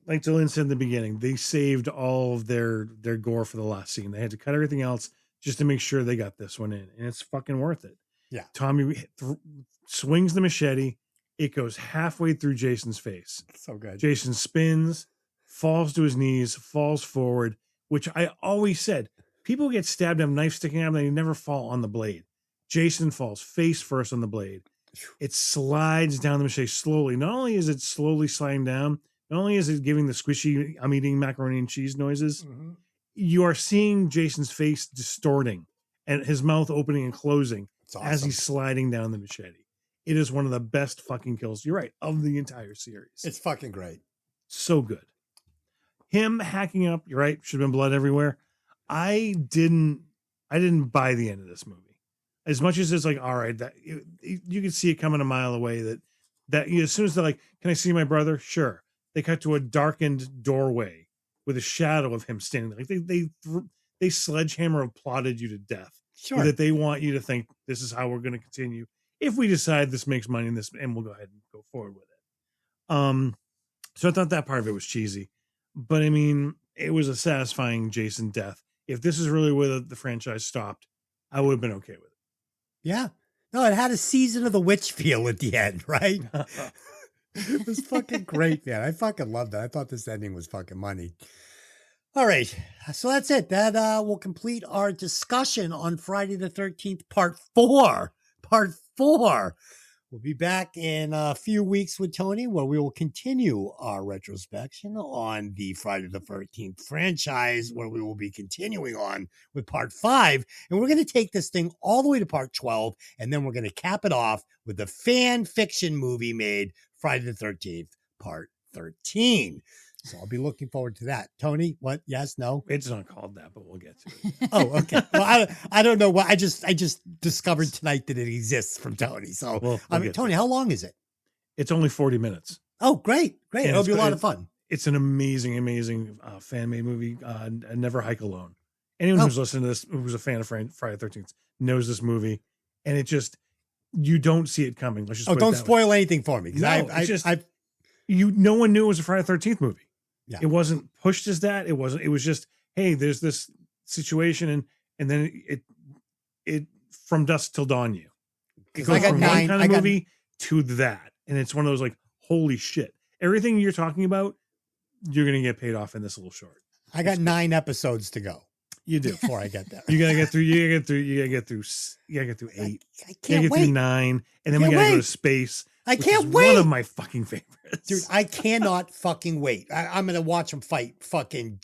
Like Delynn said in the beginning, they saved all of their gore for the last scene. They had to cut everything else just to make sure they got this one in, and it's fucking worth it. Yeah. Tommy swings the machete. It goes halfway through Jason's face. So good. Jason spins, falls to his knees, falls forward, which I always said, people get stabbed, have knife sticking out, and they never fall on the blade. Jason falls face first on the blade. It slides down the machete slowly. Not only is it slowly sliding down, not only is it giving the squishy, I'm eating macaroni and cheese noises, you are seeing Jason's face distorting and his mouth opening and closing as he's sliding down the machete. It is one of the best fucking kills, you're right, of the entire series. It's fucking great. So good. Him hacking up, you're right, should have been blood everywhere. I didn't buy the end of this movie. As much as it's like, all right, that you can see it coming a mile away that as soon as they're like, can I see my brother? Sure. They cut to a darkened doorway with a shadow of him standing there. Like they sledgehammer have plotted you to death. Sure. That they want you to think this is how we're going to continue. If we decide this makes money and we'll go ahead and go forward with it. So I thought that part of it was cheesy, but I mean, it was a satisfying Jason death. If this is really where the franchise stopped, I would have been okay with it. Yeah. No, it had a season of the witch feel at the end, right? It was fucking great, man. I fucking loved it. I thought this ending was fucking money. All right. So that's it. That will complete our discussion on Friday the 13th, part 4. Part 4. We'll be back in a few weeks with Tony, where we will continue our retrospection on the Friday the 13th franchise, where we will be continuing on with part 5. And we're going to take this thing all the way to part 12, and then we're going to cap it off with the fan fiction movie made Friday the 13th, part 13. So I'll be looking forward to that. Tony, what? Yes, no? It's not called that, but we'll get to it. Oh, okay. Well, I don't know what I just discovered tonight that it exists from Tony. So we'll Tony, how long is it? It's only 40 minutes. Oh, great. And It'll be a lot of fun. It's an amazing fan-made movie. Never Hike Alone. Anyone who's listening to this, who's a fan of Friday the 13th, knows this movie, and it just, you don't see it coming. Let's just don't spoil anything for me. No, no one knew it was a Friday the 13th movie. Yeah. It wasn't pushed as that. It was just, hey, there's this situation, and then it from dusk till dawn you. It goes from one kind of movie to that. And it's one of those like, holy shit. Everything you're talking about, you're gonna get paid off in this little short. I got 9 episodes to go. You do. Before I get there. You gotta get through 8. I can't wait. Through 9. And then we gotta go to space. I can't wait. One of my fucking favorites. Dude, I cannot fucking wait. I'm going to watch them fight fucking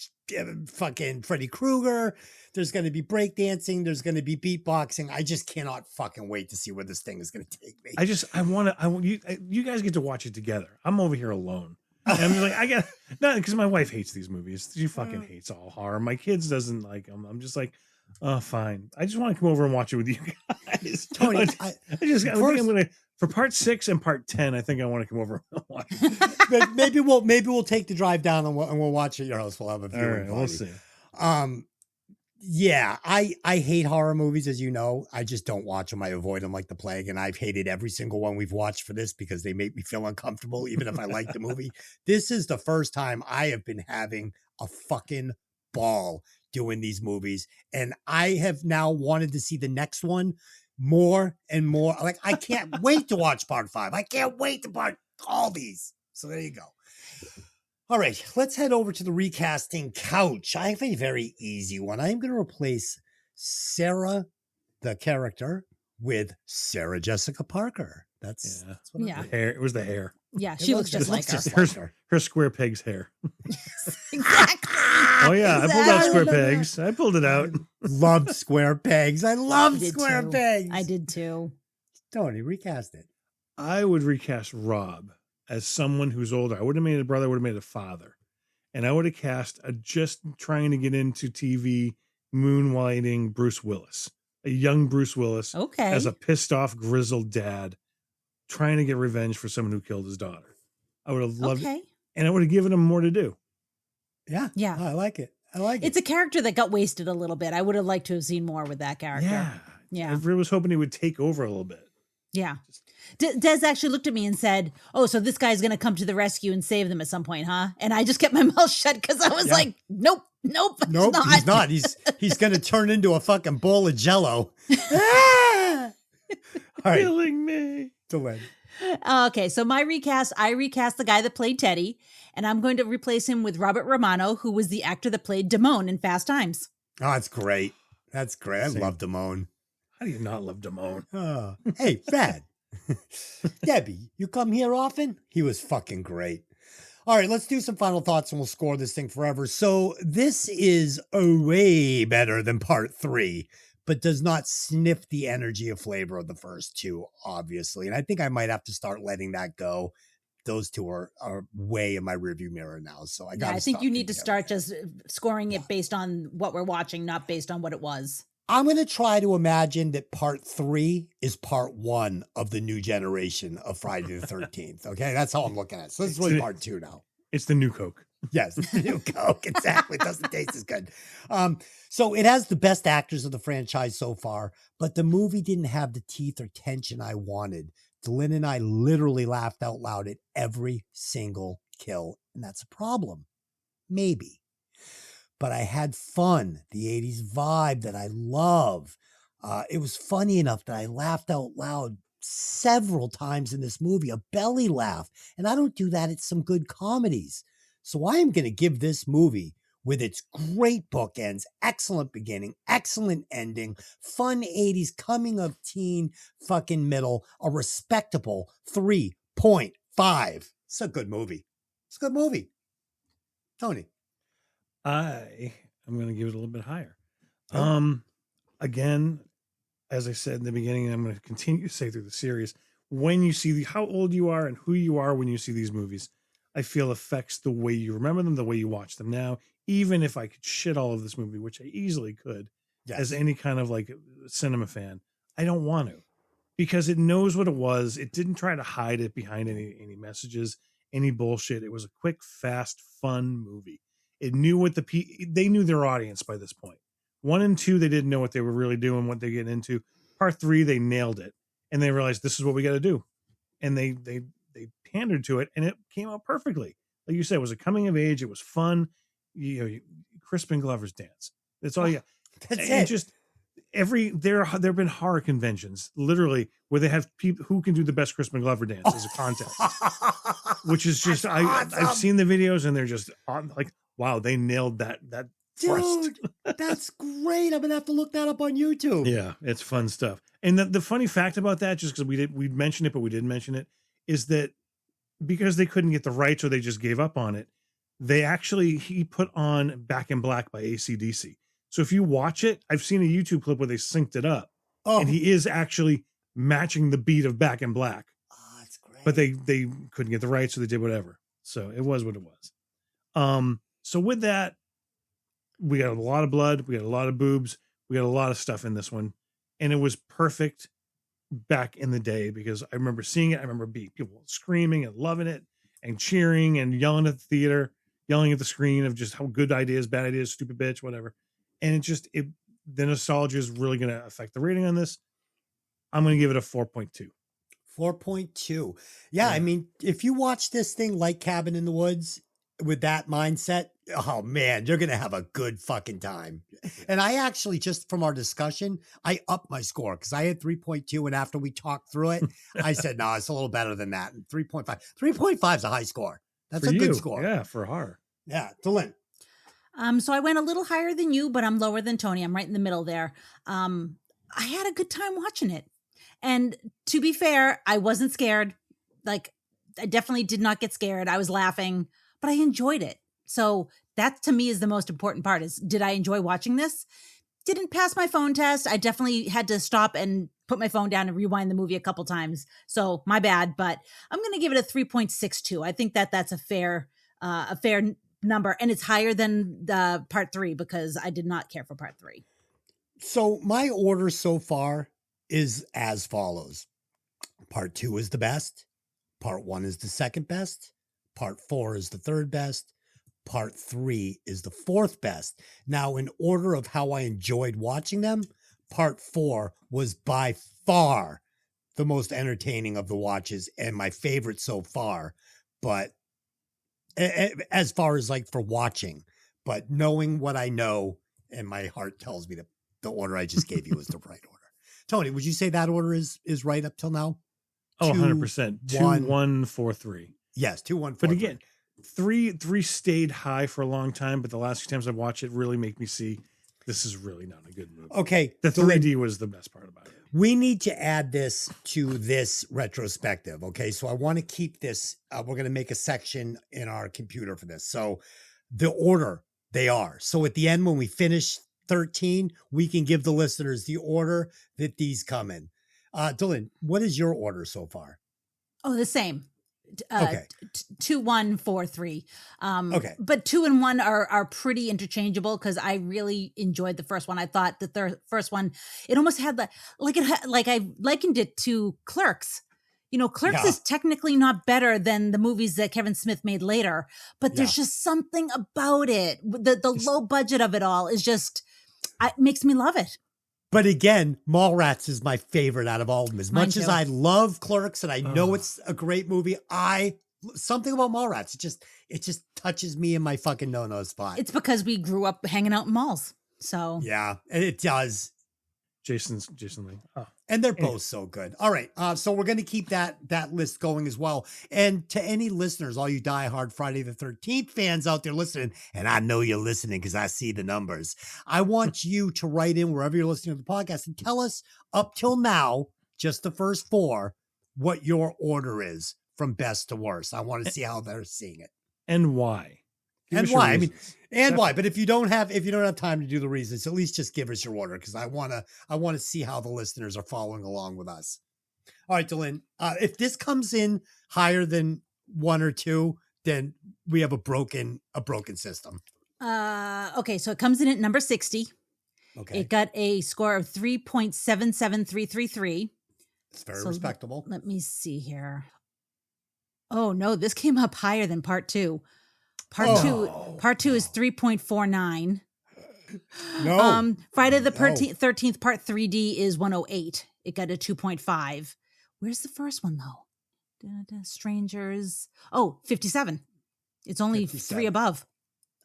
fucking Freddy Krueger. There's going to be breakdancing. There's going to be beatboxing. I just cannot fucking wait to see where this thing is going to take me. I want you guys get to watch it together. I'm over here alone. And I'm just like, I got not because my wife hates these movies. She fucking hates all horror. My kids doesn't like them. I'm just like, oh, fine. I just want to come over and watch it with you guys. Tony, I think I'm gonna for part 6 and part 10. I think I want to come over and watch it. maybe we'll take the drive down and we'll watch it at your house. We'll have a viewing party. We'll see. Yeah, I hate horror movies, as you know. I just don't watch them. I avoid them like the plague, and I've hated every single one we've watched for this because they make me feel uncomfortable, even if I like the movie. This is the first time I have been having a fucking ball doing these movies, and I have now wanted to see the next one more and more. Like, I can't wait to watch part 5. I can't wait to watch all these. So there you go. All right, let's head over to the recasting couch. I have a very easy one. I'm going to replace Sarah, the character, with Sarah Jessica Parker. That's what I'm doing. Hair. It was the hair. Yeah, she looks just like her. Her square peg's hair. Exactly. Oh yeah, I pulled out square pegs. I pulled it out. Loved square pegs. I loved did square too. pegs. I did too. Tony, recast it. I would recast Rob as someone who's older. I would have made a brother, I would have made a father. And I would have cast a just trying to get into TV, moonlighting Bruce Willis. A young Bruce Willis as a pissed off, grizzled dad trying to get revenge for someone who killed his daughter. I would have loved it. And I would have given him more to do. Yeah. Yeah. I like it. I like it. It's a character that got wasted a little bit. I would have liked to have seen more with that character. Yeah. I really was hoping he would take over a little bit. Yeah. Des actually looked at me and said, oh, so this guy's going to come to the rescue and save them at some point, huh? And I just kept my mouth shut because I was like, nope, he's not. He's going to turn into a fucking bowl of Jello. All right. Killing me. Delynn. Okay, so I recast the guy that played Teddy, and I'm going to replace him with Robert Romano, who was the actor that played Damone in Fast Times. Oh, that's great. That's great. I love Damone. How do you not love Damone? Oh. Hey, Brad. Debbie, you come here often? He was fucking great. All right, let's do some final thoughts and we'll score this thing forever. So this is way better than part 3, but does not sniff the energy or flavor of the first 2, obviously. And I think I might have to start letting that go. Those 2 are way in my rearview mirror now. So I think you need to start just scoring it based on what we're watching, not based on what it was. I'm going to try to imagine that part 3 is part 1 of the new generation of Friday the 13th. Okay. That's how I'm looking at it. So this is really part 2 now. It's the new Coke. Yes. It's the new Coke. Exactly. It doesn't taste as good. So it has the best actors of the franchise so far, but the movie didn't have the teeth or tension I wanted. Delynn and I literally laughed out loud at every single kill. And that's a problem. Maybe. But I had fun, the 80s vibe that I love. It was funny enough that I laughed out loud several times in this movie, a belly laugh. And I don't do that at some good comedies. So I am going to give this movie, with its great bookends, excellent beginning, excellent ending, fun 80s coming of teen fucking middle, a respectable 3.5. It's a good movie. It's a good movie. Tony. I am going to give it a little bit higher. Again, as I said in the beginning, and I'm going to continue to say through the series, when you see how old you are and who you are when you see these movies, I feel affects the way you remember them, the way you watch them now. Even if I could shit all of this movie, which I easily could, as any kind of like cinema fan, I don't want to, because it knows what it was. It didn't try to hide it behind any messages, any bullshit. It was a quick, fast, fun movie. It knew what they knew their audience by this point. 1 and 2, they didn't know what they were really doing, what they get into. Part 3, they nailed it, and they realized this is what we got to do, and they pandered to it, and it came out perfectly. Like you said, it was a coming of age. It was fun. Crispin Glover's dance. That's all you got. That's and it. Just there have been horror conventions, literally, where they have people who can do the best Crispin Glover dance as a contest, which is just I've seen the videos, and they're just like, wow, they nailed that Dude, that's great. I'm gonna have to look that up on YouTube. Yeah, it's fun stuff. And the funny fact about that, just because we mentioned it, but we didn't mention it, is that because they couldn't get the rights or they just gave up on it, he put on Back in Black by AC/DC. So if you watch it, I've seen a YouTube clip where they synced it up, and he is actually matching the beat of Back in Black. Oh, that's great. But they couldn't get the rights, so they did whatever. So it was what it was. So with that, we got a lot of blood, we got a lot of boobs, we got a lot of stuff in this one, and it was perfect back in the day because I remember seeing it. I remember people screaming and loving it and cheering and yelling at the theater, yelling at the screen of just how good ideas, bad ideas, stupid bitch, whatever. And the nostalgia is really going to affect the rating on this. I'm going to give it a 4.2. 4.2. Yeah, I mean, if you watch this thing like Cabin in the Woods with that mindset, oh man, you're going to have a good fucking time. And I actually, just from our discussion, I upped my score because I had 3.2. And after we talked through it, I said, no, it's a little better than that. And 3.5. 3.5 is a high score. That's a good score. Yeah, for horror. Yeah. Delynn. So I went a little higher than you, but I'm lower than Tony. I'm right in the middle there. I had a good time watching it. And to be fair, I wasn't scared. Like, I definitely did not get scared. I was laughing, but I enjoyed it. So that to me is the most important part is, did I enjoy watching this? Didn't pass my phone test. I definitely had to stop and put my phone down and rewind the movie a couple times. So my bad, but I'm going to give it a 3.62. I think that's a fair number. And it's higher than the part 3 because I did not care for part 3. So my order so far is as follows. Part 2 is the best. Part 1 is the second best. Part 4 is the third best. Part 3 is the fourth best. Now, in order of how I enjoyed watching them, part 4 was by far the most entertaining of the watches and my favorite so far. But as far as like for watching, but knowing what I know and my heart tells me that the order I just gave you is the right order. Tony, would you say that order is right up till now? Oh, 100%. 2-1-4-3. Yes, 2-1-4-3. But again, three stayed high for a long time, but the last few times I've watched it really make me see this is really not a good movie. Okay. The 3D was the best part about it. We need to add this to this retrospective. Okay. So I want to keep this. We're going to make a section in our computer for this. So the order they are. So at the end, when we finish 13, we can give the listeners the order that these come in. Delynn, what is your order so far? Oh, the same. Okay. 2-1-4-3. Okay. But 2 and 1 are pretty interchangeable because I really enjoyed the first one. I thought that the first one, it almost had like I likened it to Clerks. You know, Clerks is technically not better than the movies that Kevin Smith made later, but there's just something about it. The low budget of it all is just, it makes me love it. But again, Mallrats is my favorite out of all of them. As much as I love Clerks and I know it's a great movie, something about Mallrats, it just touches me in my fucking no-no spot. It's because we grew up hanging out in malls. So yeah, it does. Jason Lee. Oh. And they're both so good. All right. So we're going to keep that list going as well. And to any listeners, all you diehard Friday the 13th fans out there listening, and I know you're listening because I see the numbers. I want you to write in wherever you're listening to the podcast and tell us up till now, just the first 4, what your order is from best to worst. I want to see how they're seeing it. And why. And why? I mean, and why? But if you don't have time to do the reasons, at least just give us your order because I want to see how the listeners are following along with us. All right, Delynn, if this comes in higher than 1 or 2, then we have a broken system. Okay, so it comes in at number 60. Okay, it got a score of 3.77333. It's very respectable. Let me see here. Oh no, this came up higher than part 2. Part two is 3.49. No. Friday the 13th part 3D is 108. It got a 2.5. Where's the first one though? Strangers. Oh, 57. It's only 57. 3 above.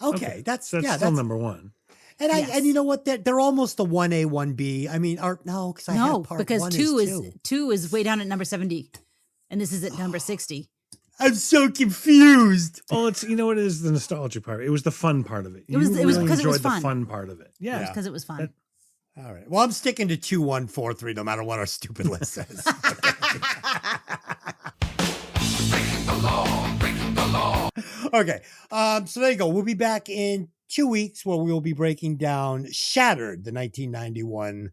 Okay. That's still number 1. And and you know what? They're almost a 1A, 1B. I mean, because I have part 1 2 is way down at number 70. And this is at number 60. I'm so confused. Oh, it's what it is, the nostalgia part. It was the fun part of it. It was because it was fun. The fun part of it. Yeah, because it was fun. All right. Well, I'm sticking to 2-1-4-3 no matter what our stupid list says. Breaking the law. Okay. So there you go. We'll be back in 2 weeks where we will be breaking down Shattered, the 1991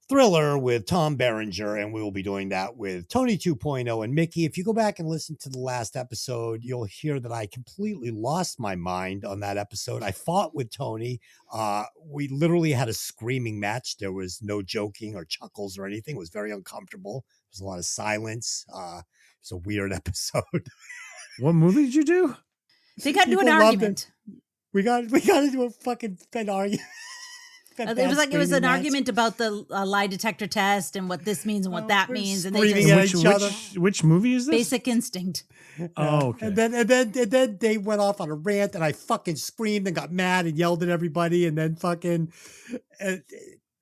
thriller with Tom Berenger, and we will be doing that with Tony 2.0 and Mickey. If you go back and listen to the last episode, you'll hear that I completely lost my mind on that episode. I fought with Tony. We literally had a screaming match. There was no joking or chuckles or anything. It was very uncomfortable. There was a lot of silence. It's a weird episode. What movie did you do? They got into an People loved argument. We got to do a fucking argument. It was an argument about the lie detector test and what this means and what that means, and they screaming just at each other. Which movie is this? Basic Instinct. Oh, okay. And then they went off on a rant, and I fucking screamed and got mad and yelled at everybody, and then fucking. And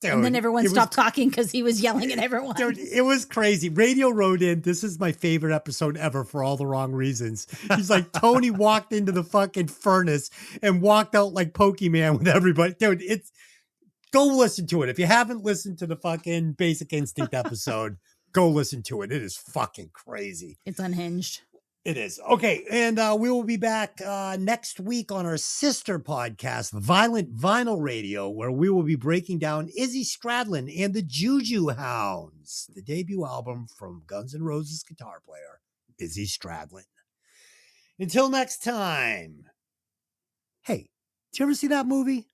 then everyone stopped talking because he was yelling at everyone. Dude, it was crazy. Radio wrote in, this is my favorite episode ever for all the wrong reasons. He's like, Tony walked into the fucking furnace and walked out like Pokemon with everybody. Dude, go listen to it. If you haven't listened to the fucking Basic Instinct episode, go listen to it. It is fucking crazy. It's unhinged. It is. Okay. And we will be back next week on our sister podcast, Violent Vinyl Radio, where we will be breaking down Izzy Stradlin and the Juju Hounds, the debut album from Guns N' Roses guitar player, Izzy Stradlin. Until next time. Hey, did you ever see that movie?